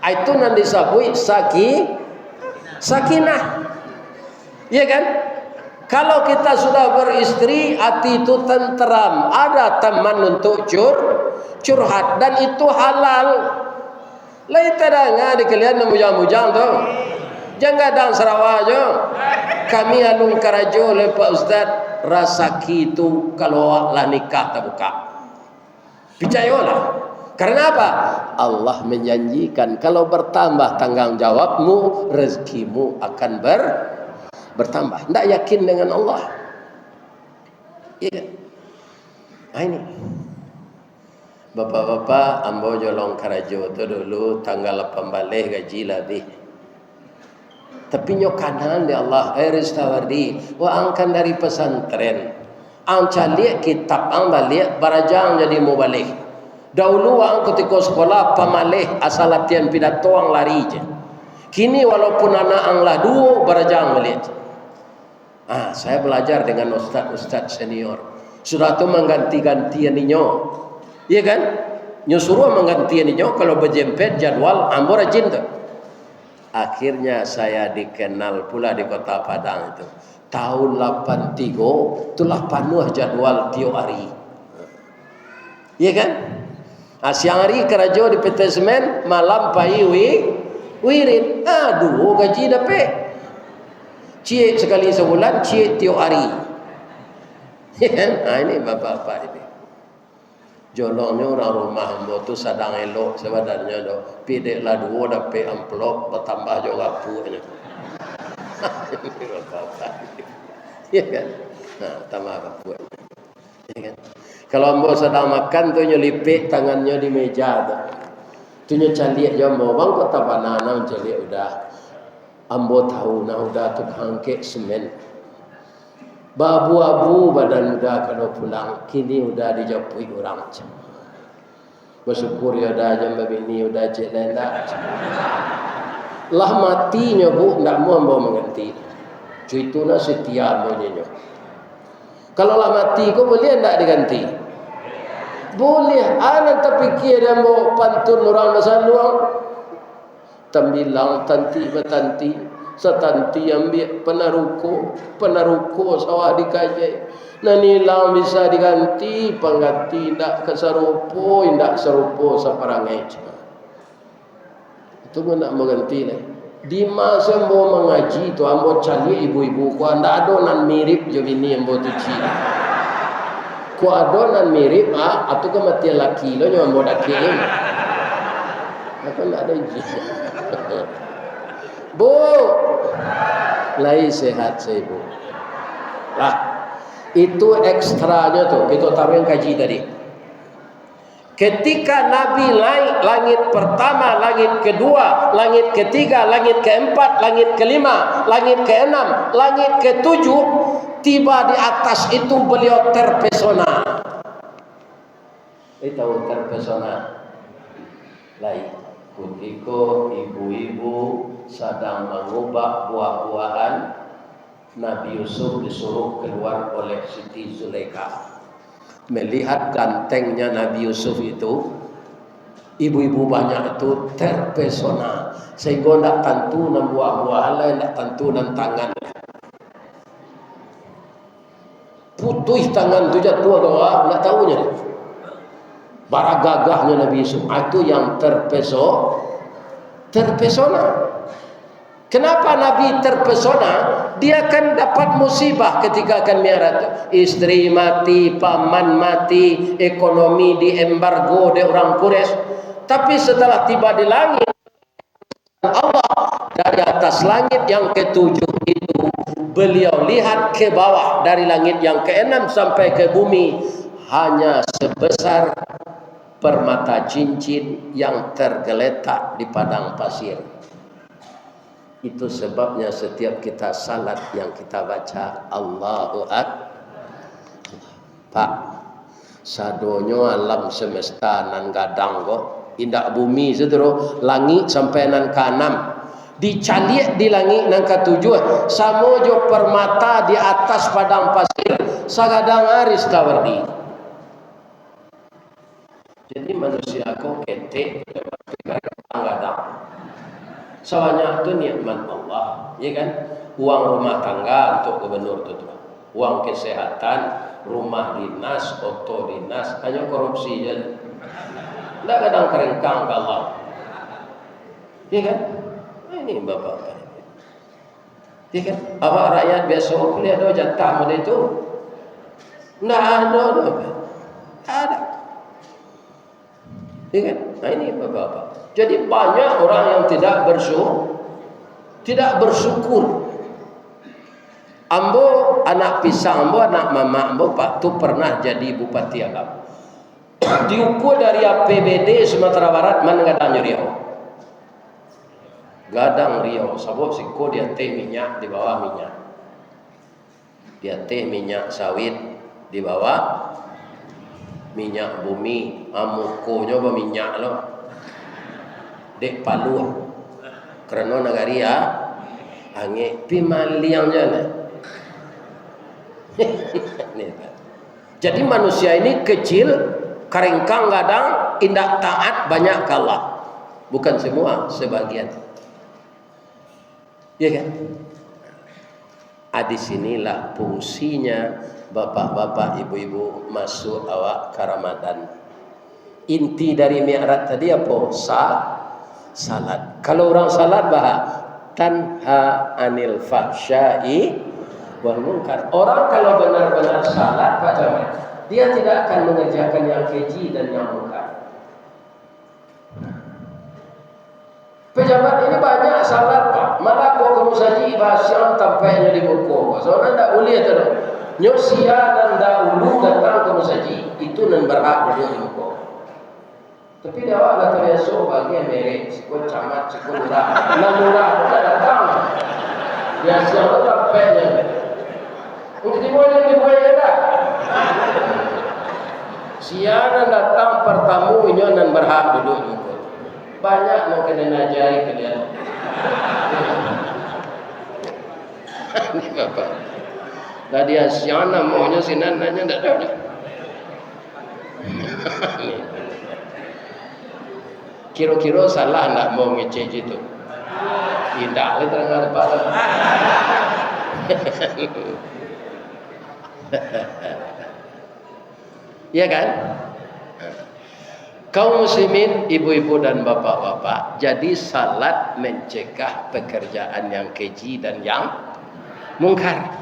Itu nanti disebut sakinah. Iya kan? Kalau kita sudah beristri, hati itu tenteram. Ada teman untuk curhat dan itu halal. Lain terang di kalian mujang-mujang tu. Jangan dang Sarawak je. Kami alung karajo oleh Pak Ustaz rasaki itu kalau lah nikah tak buka. Percayalah. Karena apa? Allah menjanjikan kalau bertambah tanggung jawabmu, rezekimu akan bertambah. Tidak yakin dengan Allah. Iya kan? Nah ini. Bapak-bapak, ambo jolong karajo tu dulu tanggal 18 gaji lebih. Tapi nyokanan di Allah, Ristawardi, wa angkan dari pesantren. Ang calik kitab ang balik, barajang jadi mau balik. Dahulu ang ketika sekolah pamalih asal latihan pidato ang lari je. Kini walaupun anak ang ladu, barajang balik. Saya belajar dengan ustaz-ustaz senior. Sudah tu mengganti-gantian ninyo. Iya kan? Nyuruh menggantian ninyo kalau berjempet jadwal ambo rajin tu. Akhirnya saya dikenal pula di Kota Padang itu. Tahun 83 itulah penuh jadwal tiap hari. Iya kan? Siang hari kerajo di PT Semen, malam pai wirid. Aduh, gaji dapat. Cik sekali sebulan, cik tiap hari. Ya kan? Ini bapak-bapak ini. Jolongnya orang rumah hamba tu sadang elok sebenarnya do. Pidek lah dua dapat amplop bertambah juga punya. Ya kan? Tambah apa? Ya kan? Kalau hamba sedang makan tu nyelipik tangannya di meja tu. Tu nyaliak jambo bang kota banana nyaliak udah. Hamba tahu nah udah tu hangkek semen. Babu-abu badan udah kalau pulang, kini udah dijapui orang macam. Bersyukur ya dah jam begini udah jalan dah. Lah matinya bu, tak mau mengganti. Itu nak setia bunyinya. Kalau lah mati, kau boleh tak diganti? Boleh. Anak terfikir dia mau pantun orang masa luang. Tambilang tanti bertanti. Setanti ambil penaruko sawah dikajai. Nani lang bisa diganti, pengganti tidak keserupo, tidak serupo seperangai. Itu pun nak mengganti lah. Di masa ambo mengaji tu ambo cari ibu-ibu ku anda adonan mirip je bini ambo tuci. Ku adonan mirip atau kematian laki lo nyo ambo daki. Aku nak ada ji. Bu, lai sehat saya bu. Lah, itu ekstranya tuh. Kita tahu yang kaji tadi. Ketika Nabi naik langit pertama, langit kedua, langit ketiga, langit keempat, langit kelima, langit keenam, langit ketujuh, tiba di atas itu beliau terpesona. Tahu terpesona? Lai. Ketika ibu-ibu sedang mengubah buah-buahan, Nabi Yusuf disuruh keluar oleh Siti Zulaikha. Melihat gantengnya Nabi Yusuf itu, ibu-ibu banyak itu terpesona. Sehingga tidak tentu nan buah-buahan lain, tidak tentu nan tangan. Putus tangan tu jatuh doa, tidak tahunya. Bara gagahnya Nabi Yusuf itu yang terpesona. Kenapa Nabi terpesona? Dia akan dapat musibah ketika akan miara. Istri mati, paman mati, ekonomi diembargo oleh orang Quraisy. Tapi setelah tiba di langit Allah, dari atas langit yang ketujuh itu beliau lihat ke bawah, dari langit yang keenam sampai ke bumi hanya sebesar permata cincin yang tergeletak di padang pasir. Itu sebabnya setiap kita salat yang kita baca Allahu Akbar. Pak, sadonyo alam semesta nan gadang ko, indak bumi sedero, langit sampai nan kanam. Dicaliak di langit nan ketujuh, samojo permata di atas padang pasir, sagadang aris tawardi. Jadi manusia kau ketek kadang-kadang. Soalnya itu nikmat Allah, ya kan? Uang rumah tangga untuk gubernur itu, uang kesehatan, rumah dinas, oto dinas, hanya korupsi je. Tidak kadang kerengkang ke Allah, ya kan? Ini bapak, ya kan? Apa rakyat biasa kuliah do jatah model itu? Tidak ada. Ya kan? Nah ini bapak-bapak. Jadi banyak orang yang tidak bersyukur. Ambo anak pisang, ambo anak mama, ambo pak tu pernah jadi bupati Agam. Diukur dari APBD Sumatera Barat mana gadang Riau. Gadang Riau, sabab siko dia teh minyak di bawah minyak. Dia teh minyak sawit di bawah minyak bumi, amuko nyoba minyak lo. Dek Palu. Karena nagaria ange pimaliang jana. Jadi manusia ini kecil, keringkang gadang, indak taat banyak kalah. Bukan semua, sebagian. Ya kan? Di sinilah fungsinya bapak-bapak, ibu-ibu masuk awak ke Ramadan. Inti dari mi'raj tadi apa? Salat. Kalau orang salat tanha anil fahsya'i wal munkar. Orang kalau benar-benar salat Pak Jamal, dia tidak akan mengerjakan yang keji dan yang munkar. Pejabat ini banyak salat Pak, malah kau kamu saja bahasa tampaknya di buku. Soalnya tidak boleh tu. Nyosia dan dahulu datang kamu saja itu nan berhak dia di buku. Tapi dia awak kata biasa bagian merek, sikut camat, sikut murah, murah tidak datang. Biasa tu tampaknya. Untuk dibuat dah. Siaran datang pertamu ini nan berhak duduk juga. Banyak yang kena najari kalian. Ini bapak. Tadi siaran maunya sinan nanya tak ada. Kira-kira salah nak mau ngecek itu. Tidak, terang apa. Ya kan? Kaum muslimin, ibu-ibu dan bapak-bapak, jadi salat mencegah pekerjaan yang keji dan yang mungkar.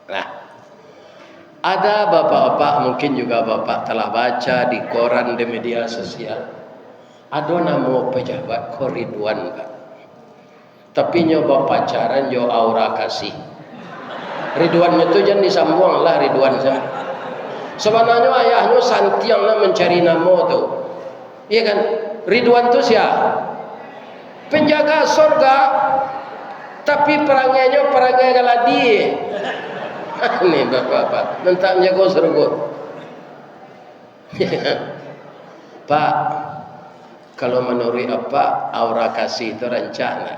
Nah, ada bapak-bapak, mungkin juga bapak telah baca di koran, di media sosial, ada nama pejabat Ridwan Pak. Tapi nyoba pacaran yo aura kasih. Ridwan itu jangan disambung lah Ridwan saja. Sebenarnya ayahnya Santiang lah mencari nama tu. Iya kan? Ridwan tu siapa? Penjaga surga. Tapi perangainya perangai galadi. Ini bapak-bapak. Nanti menjaga surga. Pak, kalau menurut apa aura kasih itu rancak.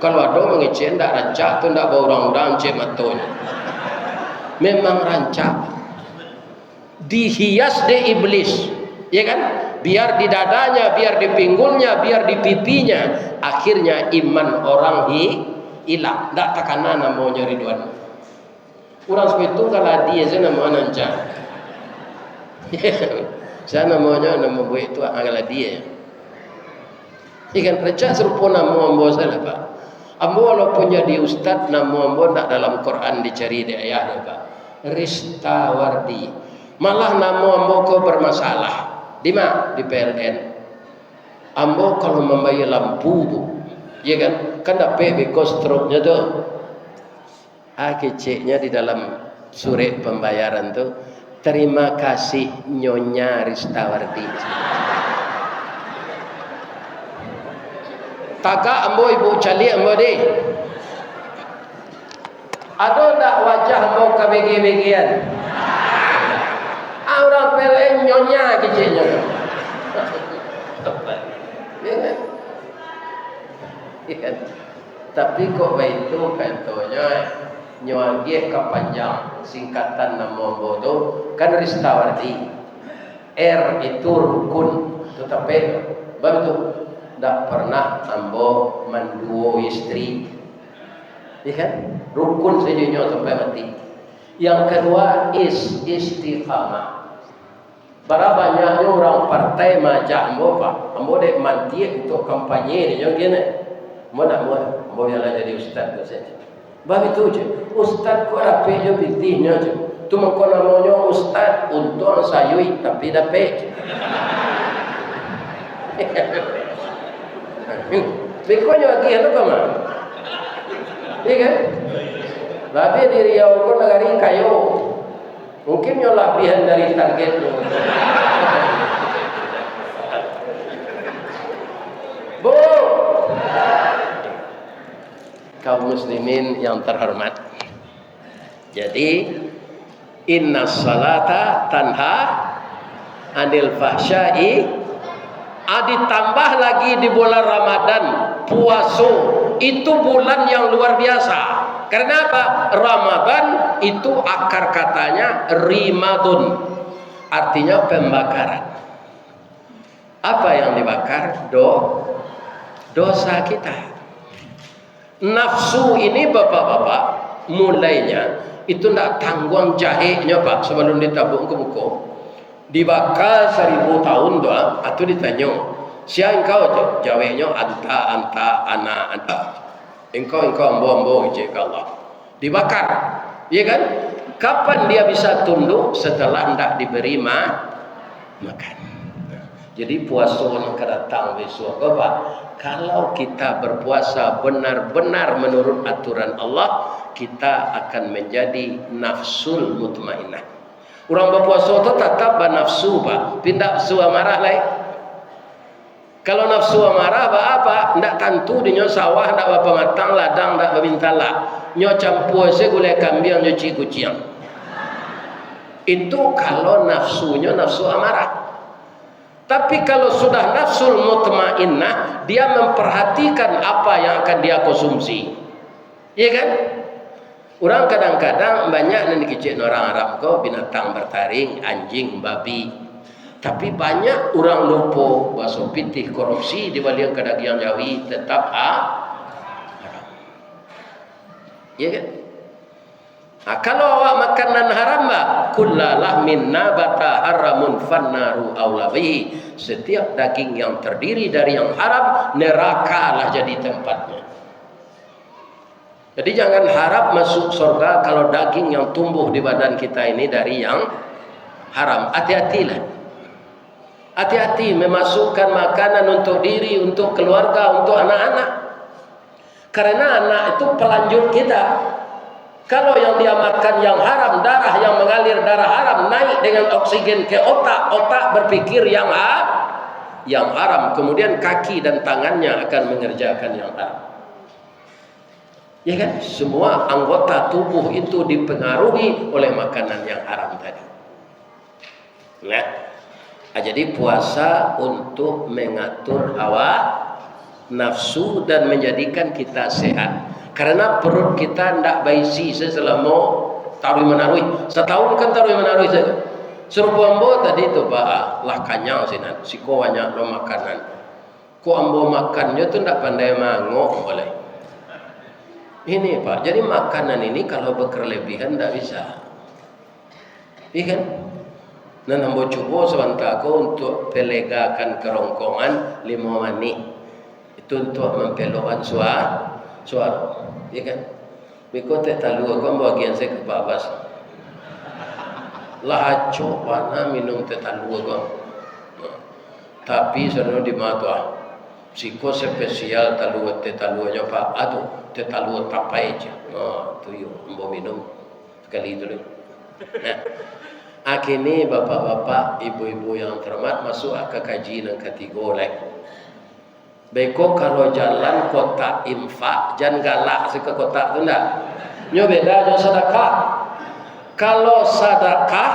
Kalau ada mengecek tak rancak tu tak berurang-urang cek matonya. Memang rancak. Dihias de iblis, ya kan? Biar di dadanya, biar di pinggulnya, biar di pipinya. Akhirnya iman orang hilang. Tak takana namanya Ridwan. Orang seperti itu kalau dia saya nama nanca. Saya namanya nama buat itu adalah dia. Ikan rancak serupa nama ambo saya Pak. Ambo walaupun jadi ustaz, nama ambo tak dalam Quran dicari di ayat dia Pak. Ristawardi. Malah nama ambo kau bermasalah. Di mana? Di PLN. Ambo kalau membayar lampu tu, ya kan tak pay because stroke-nya tu. Keceknya di dalam surat pembayaran tu, terima kasih Nyonya Ristawardi. Tagak ambo ibu cali ambo deh. Ada tak wajah ambo kebegi-begian? Orang PLN nyonya kecilnya. Ya kan? Ya kan? Tapi kok begitu contohnya nyonya kepanjang singkatan nama ambo tu kan Ristawardi. R itu rukun, tetapi betul. Tak pernah ambo menduo istri. Ya kan? Rukun saja sampai mati. Yang kedua istiqamah. Berapa banyaknya orang partai majak ambo Pak. Ambo dek manti untuk kampanye ni yang gini. Ambo nak ambo yang jadi ustaz tu saja. Bah itu je. Ustaz ko rapi je pitihnya je. Tu mengko namanya ustaz untung sayui tapi dapat. Bekonya lagi itu kemana? Iya kan? Tapi di Riau pun negari kayu. Mungkin nyo labihan dari target lo. Bu, kaum muslimin yang terhormat. Jadi inna salata tanha anil fahsyai. Ditambah lagi di bulan Ramadan puasa itu bulan yang luar biasa. Karena apa? Ramadan itu akar katanya rimadun, artinya pembakaran. Apa yang dibakar? Dosa kita. Nafsu ini bapak-bapak mulainya itu tidak tanggung jahenya pak sebelum ditabung ke buku. Dibakar 1000 tahun doa atau ditanya siapa engkau jawabnya anta ana engkau ambo cek Allah dibakar ya kan. Kapan dia bisa tunduk? Setelah hendak diberi makan. Jadi puasa yang kedatang besok Bapak, kalau kita berpuasa benar-benar menurut aturan Allah, kita akan menjadi nafsul mutmainnah. Orang berpuasa itu tetap bernafsu pak, pindah nafsu amarah lain. Kalau nafsu amarah apa? Ndak tentu di nyo sawah, ndak apa matang ladang, ndak bintala. Nyo campur se gulai kambing, nyo kucing. Itu kalau nafsunya nafsu amarah. Tapi kalau sudah nafsul mutmainnah, dia memperhatikan apa yang akan dia konsumsi. Iya kan? Orang kadang-kadang banyak yang dikecil orang Arab kau binatang bertaring, anjing, babi. Tapi banyak orang lupa bahasa pitih korupsi di balik kedagian Jawi tetap haram. Ya kan? Nah, kalau awak makanan haram kullalah min nabata haramun fannaru aulawi. Setiap daging yang terdiri dari yang haram, neraka lah jadi tempatnya. Jadi jangan harap masuk surga kalau daging yang tumbuh di badan kita ini dari yang haram. Hati-hatilah. Hati-hati memasukkan makanan untuk diri, untuk keluarga, untuk anak-anak. Karena anak itu pelanjut kita. Kalau yang dia makan yang haram, darah yang mengalir darah haram naik dengan oksigen ke otak, otak berpikir yang haram. Kemudian kaki dan tangannya akan mengerjakan yang haram. Ya kan? Semua anggota tubuh itu dipengaruhi oleh makanan yang haram tadi. Nah, jadi puasa untuk mengatur hawa nafsu dan menjadikan kita sehat. Karena perut kita tidak baisi selama taruh menarui. Setahun kan taruh menarui saja. Serupa ambo tadi itu pak, lah kanyang sinan. Siko banyak lo makanan. Ko ambo makannya tu tidak pandai mangok boleh. Ini pak, jadi makanan ini kalau berkelebihan tidak bisa. Iya kan? Dan ambo coba sebentar ko untuk pelegakan kerongkongan 5 menit. Itu untuk mempelokan suara. Iya kan? Biko tak tahu aku bagian saya ke babas. Lah coba na minum tak tahu aku. Tapi sebenarnya di mata psiko spesial talunya pak. Aduh, talu tapai aja. Tu yo, mau minum sekali itu. Nah, akhirnya bapak-bapak, ibu-ibu yang terhormat masuk ke kaji yang ketiga lagi. Beko kalau jalan kota infak, jangan galak ke kota itu enggak. Nyo beda nyo sedekah. Kalau sedekah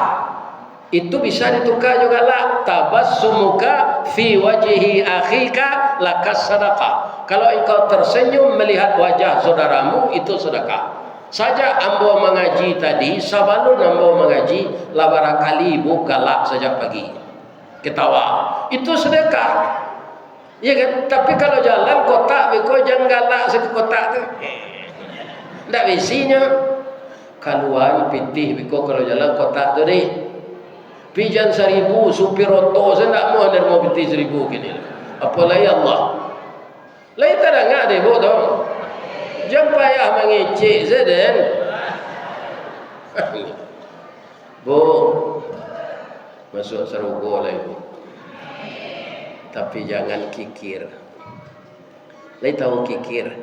itu bisa ditukar juga lah. Tabassumuka fi wajhi akhika lakas sedekah. Kalau engkau tersenyum melihat wajah saudaramu itu sedekah. Saja ambo mengaji tadi, sebelum ambo mengaji, lah barangkali ibu galak sejak pagi. Ketawa. Itu sedekah. Ya kan? Tapi kalau jalan kotak, beko jangan galak ke kotak tu. Tak bisinya. Kaluan pitih beko kalau jalan kotak tu ni. Pijan 1000 supir oto saya tak mau ada mau pitih 1000 kini. Apalagi Allah. Lain tak ada ngak deh bok dong. Jangan payah mengecek saya dan. Bu, masuk serugo lah ibu. Tapi jangan kikir. Lai tahu kikir.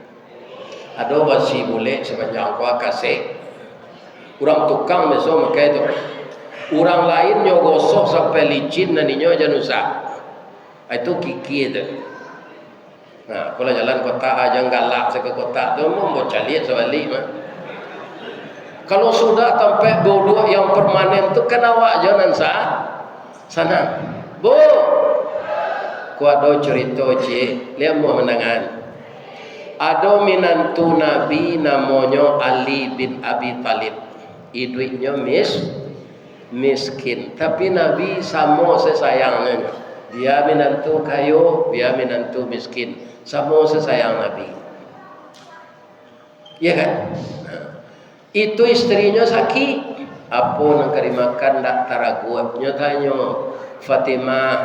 Ada wasi boleh sepanjang kau kasih. Orang tukang besok makai tu. Orang lain nyo gosok sampai licin naninya aja nusa. Itu kikir tu. Nah, kalau jalan kota aja galak ke kota tu mau cari sebalik mah. Kalau sudah sampai bodoh yang permanen tu kan awak jangan sana. Bu, kuado cerita cik, lihat mau menangan. Ada minantu Nabi namanya Ali bin Abi Talib. Iduitnya miskin, tapi Nabi sama sesayangnya. Dia minantu kayu, dia minantu miskin, sama sesayang Nabi. Ya kan? Itu istrinya sakit. Apa nak kari makan tak taragut. Nyatanya Fatimah,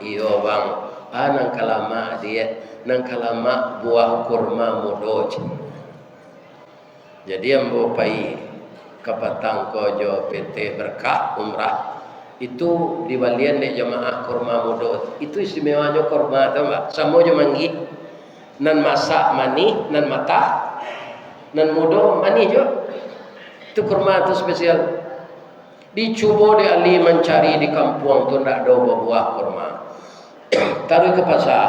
iyo bang, nang kalama dia, nang kalama buah kurma mudo. Jadi ambo pai kapatang kojo PT Berkah Umrah itu di balian dek jamaah kurma mudo. Itu istimewanya kurma tu mbak. Samo jo manggi, nan masak mani, nan mata, nan mudo mani jo. Itu kurma itu spesial. Dicuba di Ali mencari di kampung tu ndak ada buah kurma. Taruh ke pasar.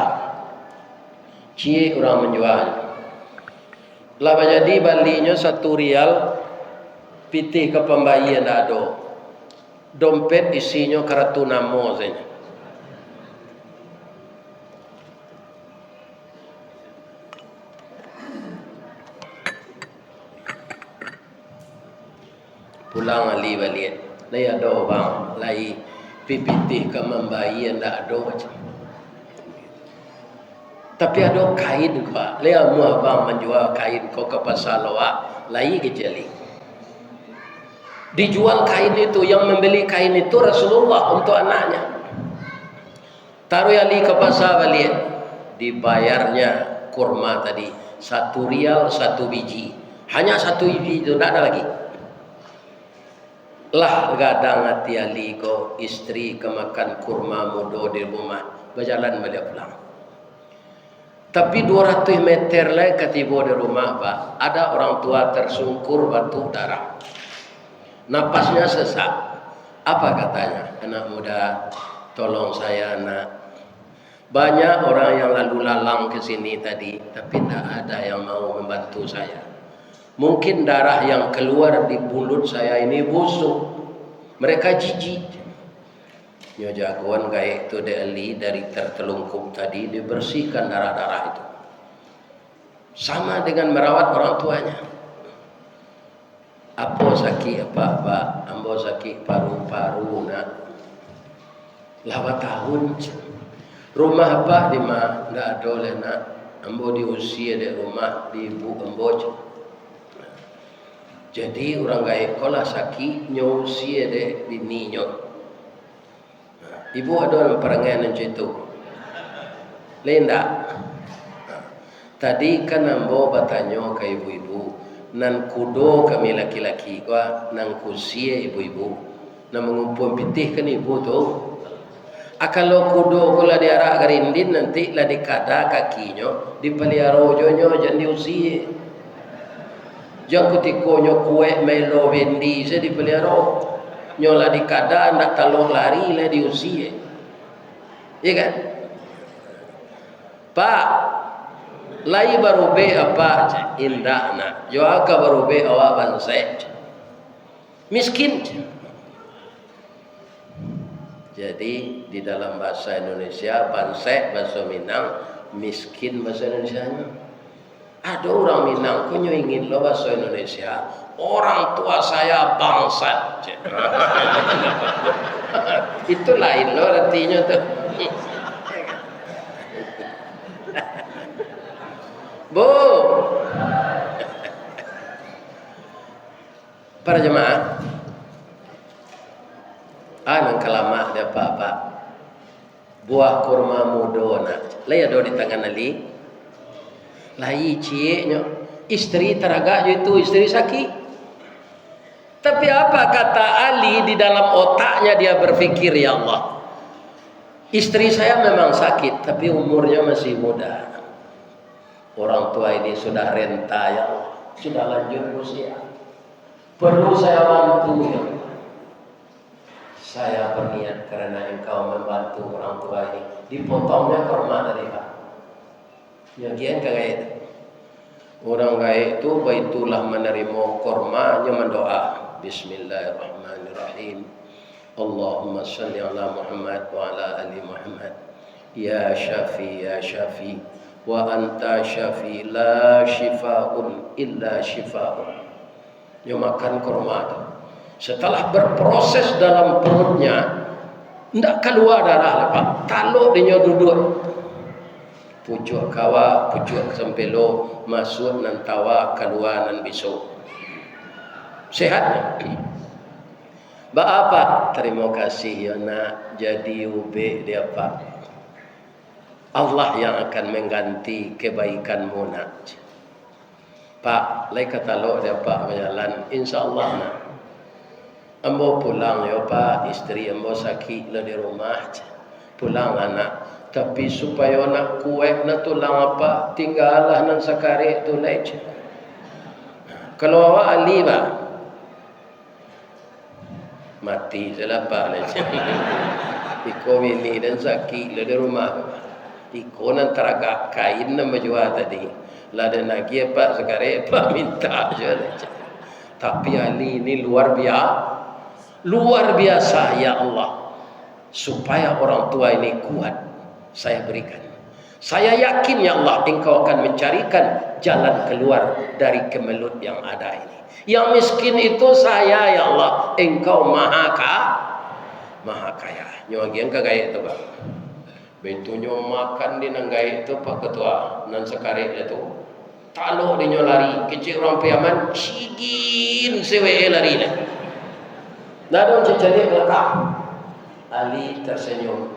Cie orang menjual. Lama jadi balinya 1 rial, pitih ke pembayi ndak ada. Dompet isinya kartu namo saja. Pulang Ali balik. Lai ada bang, lai pipitih ke membayi ndak ada macam. Tapi ada kain pak. Lai amu abang menjual kain kau ke pasar lawak, lai kecili. Dijual kain itu, yang membeli kain itu Rasulullah untuk anaknya. Taruh Ali ke pasar balik, dibayarnya kurma tadi 1 rial 1 biji. Hanya 1 biji itu, tidak ada lagi. Lah gadang hati Ali ko istri ke makan kurma mudo di rumah, berjalan balik pulang. Tapi 200 meter lagi ketiba di rumah pak, ada orang tua tersungkur batuk darah, napasnya sesak. Apa katanya? Anak muda, tolong saya nak. Banyak orang yang lalu lalang ke sini tadi, tapi tidak ada yang mau membantu saya. Mungkin darah yang keluar di mulut saya ini busuk. Mereka jijik. Nyo jagoan kayak itu Ali dari tertelungkup tadi dibersihkan darah-darah itu. Sama dengan merawat orang tuanya. Apa sakit apa? Ambo sakit paru-paru nak. 8 tahun. Rumah apa di mana? Ndak ada le nak. Ambo diusia di rumah di ibu ambo. Jadi orang gaib kolah sakit nyusia deh bininya. Ibu ada perangai macam itu. Lain tak? Tadi kan ambo bertanya ke ibu-ibu, nan kudo kami laki-laki kau, nan kusia ibu-ibu, nan mengumpul pitih kan ibu tu. Kalau kudo kalau diarak garindin nanti lah dikada kakinya, dipelihara ojonya jangan diusia. Jangan kutikonyo kue melo bendi saya dipelihara. Nyola dikada nak talong lari lah diusia. Iya kan? Pak, lai baru be apa indah nak. Yo aka baru be awak bansai. Miskin. Jadi di dalam bahasa Indonesia bansai bahasa Minang, miskin bahasa Indonesianya. Ada orang Minang punya ingin lo bahasa Indonesia, orang tua saya bangsat. Itu lain lo artinya tuh. Bu, para jemaah, nang kalama ada apa-apa. Buah kurma mudo nak, lay ada di tangan Ali. Lai cieknya istri teraga itu istri sakit. Tapi Tapi apa kata Ali di dalam otaknya? Dia berpikir, ya Allah, istri saya memang sakit, tapi umurnya masih muda. Orang tua ini sudah renta, ya Allah, sudah lanjut usia. Perlu saya bantu, ya Allah. Saya berniat karena engkau membantu orang tua ini. Dipotongnya korma dari Pak. Ya kian kagak. Orang kaya itu baitulah menerima kormanya mendoa. Bismillahirrahmanirrahim. Allahumma salli ala Muhammad wa ala ali Muhammad. Ya Syafi, ya Syafi. Wa anta Syafi, la shifa'un illa shifa'un. Dia makan korma itu. Setelah berproses dalam perutnya, tidak keluar darah, Pak. Taluk dia duduk. Pucuk kawa, pucuk sempelo, masuk nan tawa, keluar nan besok. Sehat. Apa? Terima kasih ya nak, jadi ube dia Pak. Allah yang akan mengganti kebaikanmu nak. Pak, lai kata lo dia Pak berjalan, insya-Allah nak. Ambo pulang ya Pak, istri ambo sakit lah di rumah. Pulang anak, tapi supaya nak kuat nak tulang apa, tinggallah nan sakari tu lej. Kalau awak Ali Pak, mati selapa lej. Iko ini dan sakit lah di rumah. Iko nan teragak kain nama jual tadi. Lada lagi Pak sakari Pak minta je lej. Tapi Ali ini luar biasa ya Allah, supaya orang tua ini kuat saya berikan. Saya yakin ya Allah, engkau akan mencarikan jalan keluar dari kemelut yang ada ini. Yang miskin itu saya ya Allah, engkau maha kaya. Nyogian kagaya itu Pak. Betunya makan di nanggai itu Pak Ketua nan sekare itu. Talo di nyolari kecil orang piaman cigin sewe lari lah. Lalu cecali belakang. Ali tersenyum.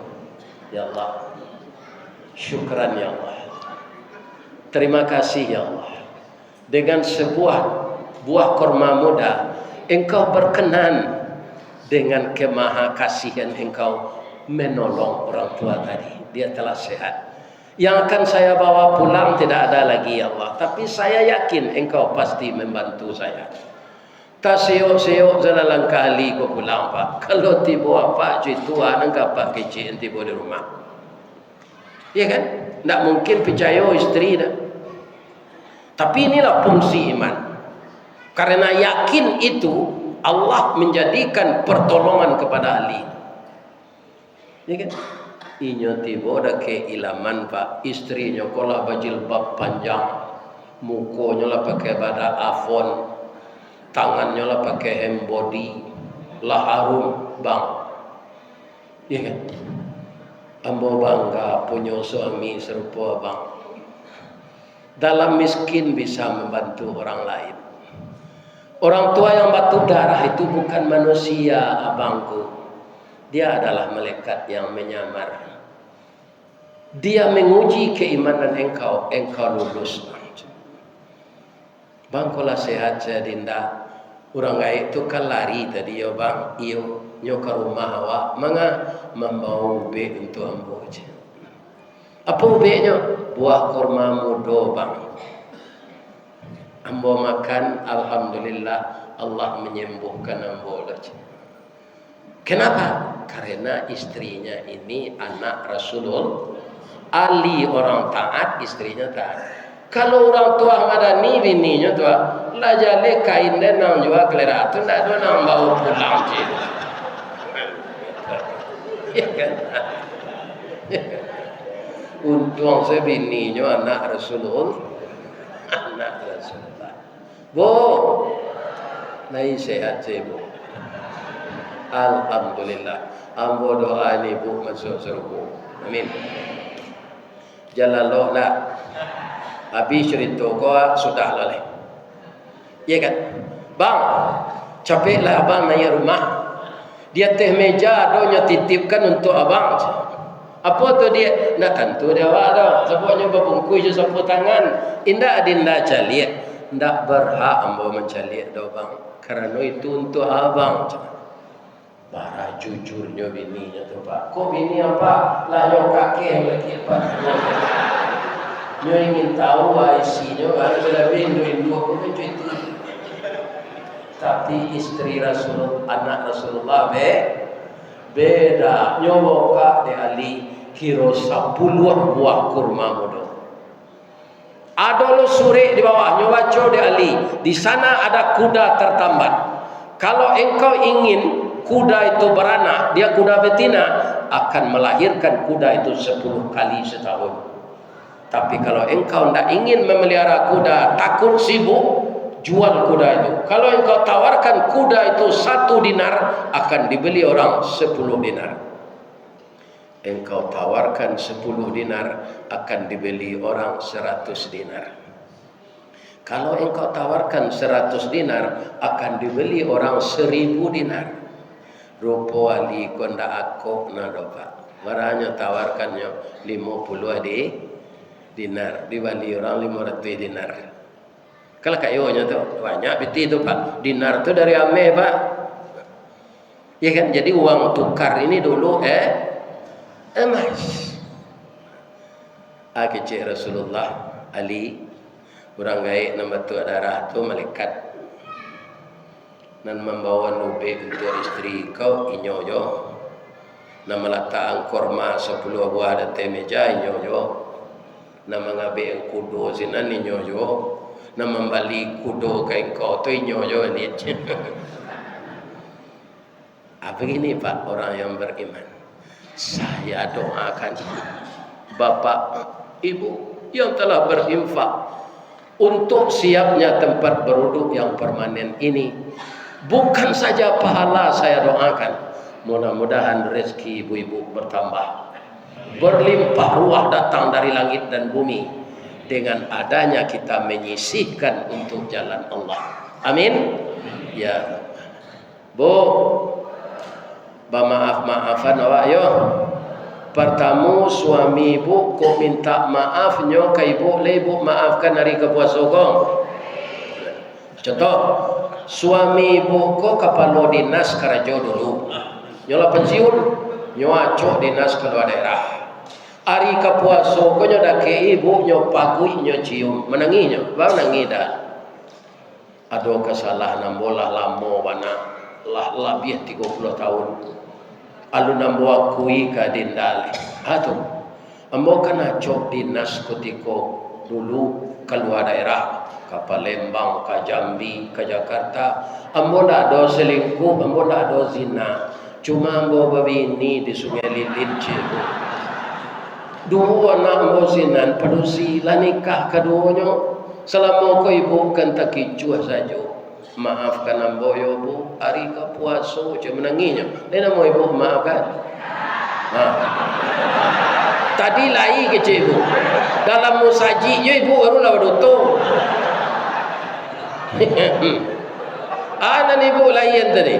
Ya Allah, syukran ya Allah. Terima kasih ya Allah. Dengan sebuah buah korma muda, engkau berkenan dengan kemahakasihan engkau menolong orang tua tadi. Dia telah sehat. Yang akan saya bawa pulang tidak ada lagi ya Allah. Tapi saya yakin engkau pasti membantu saya. Tak seok-seok jalan kali kau pulang Pak. Kalau tiba apa cuy tua nangkap Pak kecil tiba di rumah. Ya kan? Tak mungkin percaya istri dah. Tapi inilah fungsi iman. Karena yakin itu Allah menjadikan pertolongan kepada Ali. Ya kan? Inyo tiba dah ke ilaman Pak. Istrinya kolah bajilbab panjang. Mukonya lah pakai bada afon. Tangannya lah pakai hem body, lah harum bang, ya kan? Ambo bangga punya suami serupa bang. Dalam miskin bisa membantu orang lain. Orang tua yang batu darah itu bukan manusia abangku. Dia adalah malaikat yang menyamar. Dia menguji keimanan engkau lulus. Bang kalau sehat saya dinda. Orang gaya itu kan lari tadi ya bang. Iyo nyoka rumah awak. Manga membawa ube untuk ambo je. Apa ubenya? Buah korma mudo bang. Ambo makan. Alhamdulillah Allah menyembuhkan ambo je. Kenapa? Karena istrinya ini anak Rasulullah. Ali orang taat, istrinya taat. Kalau orang tua ada ni bininya tua, lah jale kain dan nang jual kelera tu ndak ada nang bawa pulang je. Ya kan? Untung saya bininya anak Rasulullah, Bu, naik sehat saya bu. Alhamdulillah. Ambo doa ni bu masuk surga. Amin. Jalan lo lah. Habis cerita kau sudah lalai. Ya kan? Bang, capeklah abang naik rumah. Dia teh meja donya titipkan untuk abang. Apa tu dia? Nak tentu dia ada. Sebabnya berbungkus je sapu tangan. Indah adinda caliat. Ndak berhak ambo mencaliat do bang. Karena itu untuk abang. Bara jujurnya bininya tu Pak. Kok bini apa? Lah yo kakek lagi Pak. Nyo ingin tahu isinya, harus lebih Indo itu. Tapi istri Rasulullah, anak Rasulullah beda. Nyo boka de Ali kiro 10 buah kurma mudo. Ada lo suri di bawah nyo baca de Ali. Di sana ada kuda tertambat. Kalau engkau ingin kuda itu beranak, dia kuda betina, akan melahirkan kuda itu 10 kali setahun. Tapi kalau engkau tidak ingin memelihara kuda, takut sibuk, jual kuda itu. Kalau engkau tawarkan kuda itu 1 dinar, akan dibeli orang 10 dinar. Engkau tawarkan 10 dinar, akan dibeli orang 100 dinar. Kalau engkau tawarkan 100 dinar, akan dibeli orang 1000 dinar. Rupo Ali konda aku nadopa. Marahnya tawarkannya 50 dinar, dibali orang 500 dinar. Kalau kayaknya tu banyak beti tu Pak. Dinar tu dari ame Pak. Ya kan, jadi uang tukar ini dulu emas. Kecil Rasulullah Ali orang gaib nama tu darah tu malaikat dan membawa nube untuk istri kau inyoyo. Nama letak korma 10 buah dan meja inyoyo. Nama ngabe kudo sinan inyoyo. Nama membali kudo ke engkau tu inyoyo ni. Begini Pak, orang yang beriman. Saya doakan Bapak, Ibu yang telah berinfak untuk siapnya tempat beruduk yang permanen ini. Bukan saja pahala saya doakan, mudah-mudahan rezeki ibu-ibu bertambah, berlimpah ruah datang dari langit dan bumi dengan adanya kita menyisihkan untuk jalan Allah. Amin. Ya Bu, maaf-maafan awak yo. Pertama suami ibu kau minta maaf nyo ke ibu, ibu maafkan hari kepuasa gong. Contoh, suami ibu kau kapalo dinas Karajo dulu, nyola pensiun, nyo acok dinas keluar daerah. Hari kepuasa kau nyo dah ke ibu nyo pagui nyo cium, menangi nyo, bang nangi dah. Ada kesalahan nambolah lamo bana, lah lebih 30 tahun. Alu nambo akui ka dindale. Atu, ambo kana cok dinas kutiko dulu keluar daerah, ke Palembang, ke Jambi, ke Jakarta. Ambo ndak ada selingkuh, ambo ndak ada zina. Cuma ambo babini di Sungai Lilin cibu. Dua anak ambo sinan padusi lah nikah keduanya. Selama ko ibu kan takicua saja. Maafkan ambo yo Bu, hari kepuasa je menanginya. Lena mau ibu maafkan. Tadi lai kecil ibu. Dalam musaji yo ibu baru lah beruntung. Anak ibu lain tadi.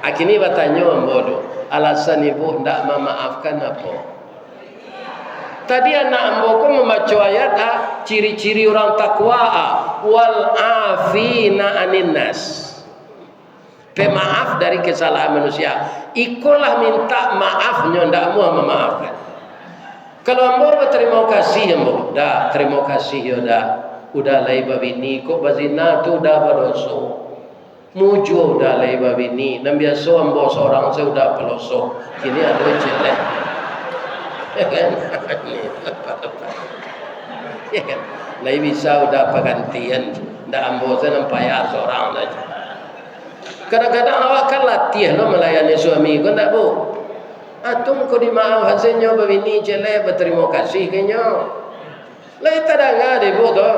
Akhirnya bertanya ambo do, alasan ibu ndak memaafkan apa? Tadi anak ambo ko membaca ayat ciri-ciri orang takwa wal afina anin nas. Pemaaf dari kesalahan manusia. Ikulah minta maafnya ndak mau memaafkan. Kalau ambo berterima kasih ambo, dah terima kasih ya dah. Udah lai babini kok bazina tu dah berdosa. Mujo udah lai babini, dan biasa ambo seorang saya udah pelosok. Kini ada jelek. Ya kan? Ya kan? Lai bisa udah pergantian, ndak ambo saya nampak ya seorang aja. Kadang-kadang awak kan latih lo melayani suami kau ndak Bu? Atung kau dimaafkan senyo babini jelek berterima kasih kenyo. Lai tadanga de Bu tu.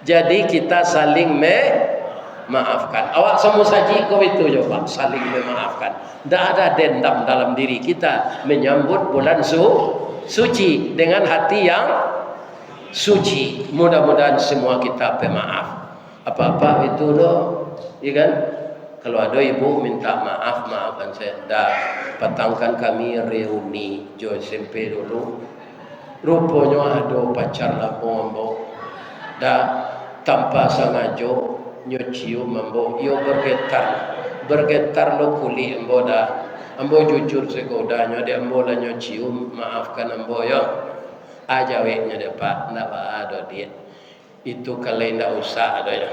Jadi kita saling maafkan. Awak semua saji kau itu coba saling memaafkan. Tidak ada dendam dalam diri kita menyambut bulan suci dengan hati yang suci. Mudah-mudahan semua kita pemaaf. Apa-apa itu loh, ya kan? Kalau ada ibu minta maaf, maafkan saya. Dah petangkan kami reuni jo SMP dulu. Rupanya ada pacar lama ambo. dah tanpa sengaja nyo cium ambo yo bergetar lo kuli ambo dah ambo jujur segodanya dia ambo lah nyo cium maafkan ambo yo aja we nya depak ndak ada dia itu kalau ndak usah ada ya.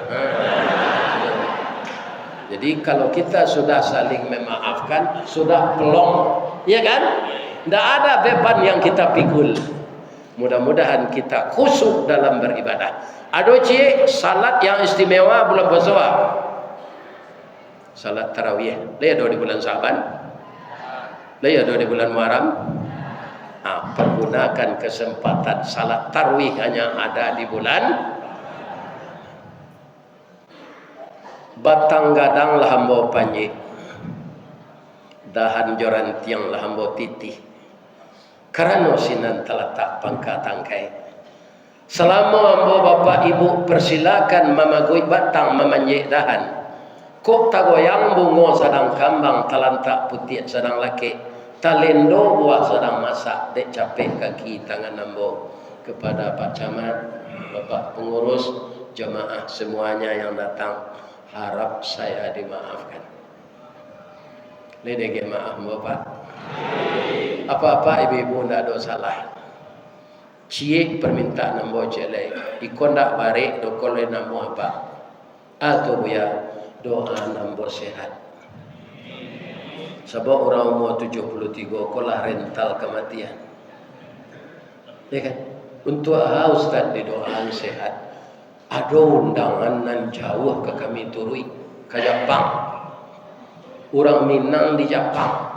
Jadi kalau kita sudah saling memaafkan sudah pelong ya kan, ndak ada beban yang kita pikul. Mudah-mudahan kita khusyuk dalam beribadah. Ado cie salat yang istimewa bulan puasa. Salat tarawih. Laya di bulan Syaban. Laya di bulan Muharram. Pergunakan kesempatan salat tarawih hanya ada di bulan batang gadang lah hambo panji. Dahan joran tiang lah hambo titih. Karena sinan teletak pangkat tangkai. Selama ambo bapak ibu persilakan mamagui batang memanjik dahan. Kok tagoyang bungo sedang kambang talantak putih sedang laki. Talendo buah sedang masak. Dek capek kaki tangan ambo. Kepada Pak Camat, Bapak pengurus, jemaah semuanya yang datang. Harap saya dimaafkan. Ledege maaf Bapak. Apa-apa ibu-ibu tidak ada salah. Cie permintaan nambo celai. Ikon tak barik dokole nambo apa? Atau ya doa nambo sehat. Sebab orang umur 73 kolah rental kematian. Ya kan? Untuk Ustaz di doaan sehat. Ada undangan nan jauh ke kami turui ke Jepang. Orang Minang di Jepang.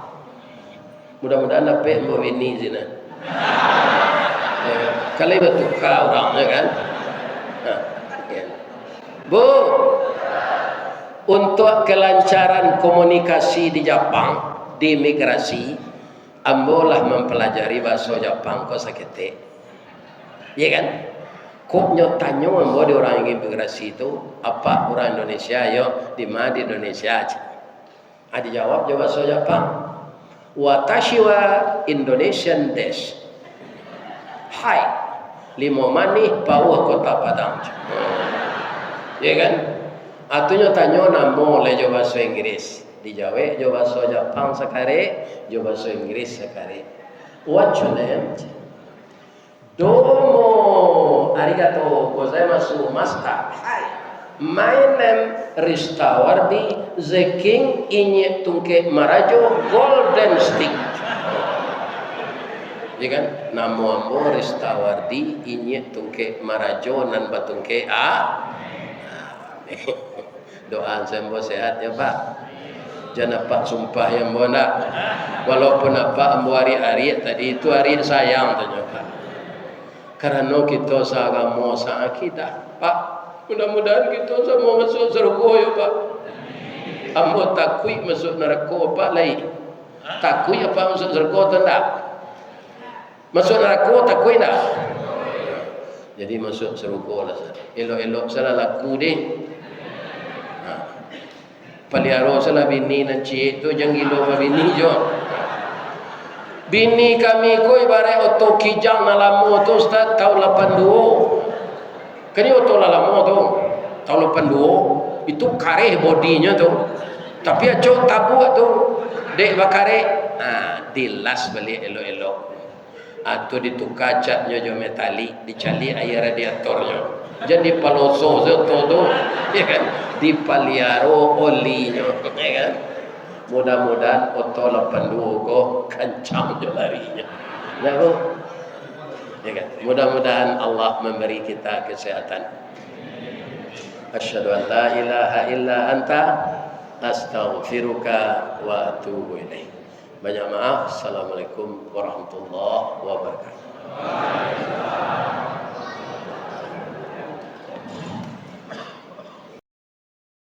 Mudah-mudahan dapat mbak Winnie zina. Kalau betul kau orang ya kan. Ya. Bu, untuk kelancaran komunikasi di Jepang di imigrasi, ambolah mempelajari bahasa Jepang kau sakit. Ya kan? Kok nyotanya ambo di orang imigrasi itu apa orang Indonesia yo di mana di Indonesia aja. Dijawab bahasa Jepang. Watashi wa Indonesian desu. Hai, limo mani bawah kota Padang. Ya kan? Atunya tanya namo le jo bahasa Inggris. Dijawab jo bahasa Jepang sekali, jo bahasa Inggris sekali. What's your name? Domo arigatou gozaimasu master. Hai. My name Ristawardi the King Inye Tungke Marajo Golden Stick. Ya kan? Namo ambo Ristawardi Inye Tungke Marajo nan batungke a. Doa sembo sehat ya Pak. Jangan Pak sumpah yang bona. Walaupun apa ambo hari-hari tadi itu hari sayang tanya Pak. Karena kita sagamo sa akidah Pak. Mudah-mudahan kita semua masuk surga ya Pak. Ambo takui masuk neraka Pak lain. Takui apa masuk surga tidak? Masuk neraka takui tidak? Jadi masuk surga lah. Elok-elok salah laku deh. Paliaro salah bini dan cik tu jangan gilo bini jo. Bini kami ko ibarat oto kijang na lamo tu Ustaz tahun 82. Kani oto lama tu tahun 82 itu kareh bodinya tu. Tapi acok tabu tu dek bakare dilas balik elok-elok. Atau ditukar catnya jo metalik, dicali air radiatornya. Jadi paloso tu ya kan? Dipaliaro olinya ya kan? Mudah-mudahan oto 82 kok kencang jo larinya. Ya Bu. Ya kan? Mudah-mudahan Allah memberi kita kesehatan. Asyhadu an la ilaha illa anta astaghfiruka wa atubu ilaik. Banyak maaf. Assalamualaikum warahmatullahi wabarakatuh.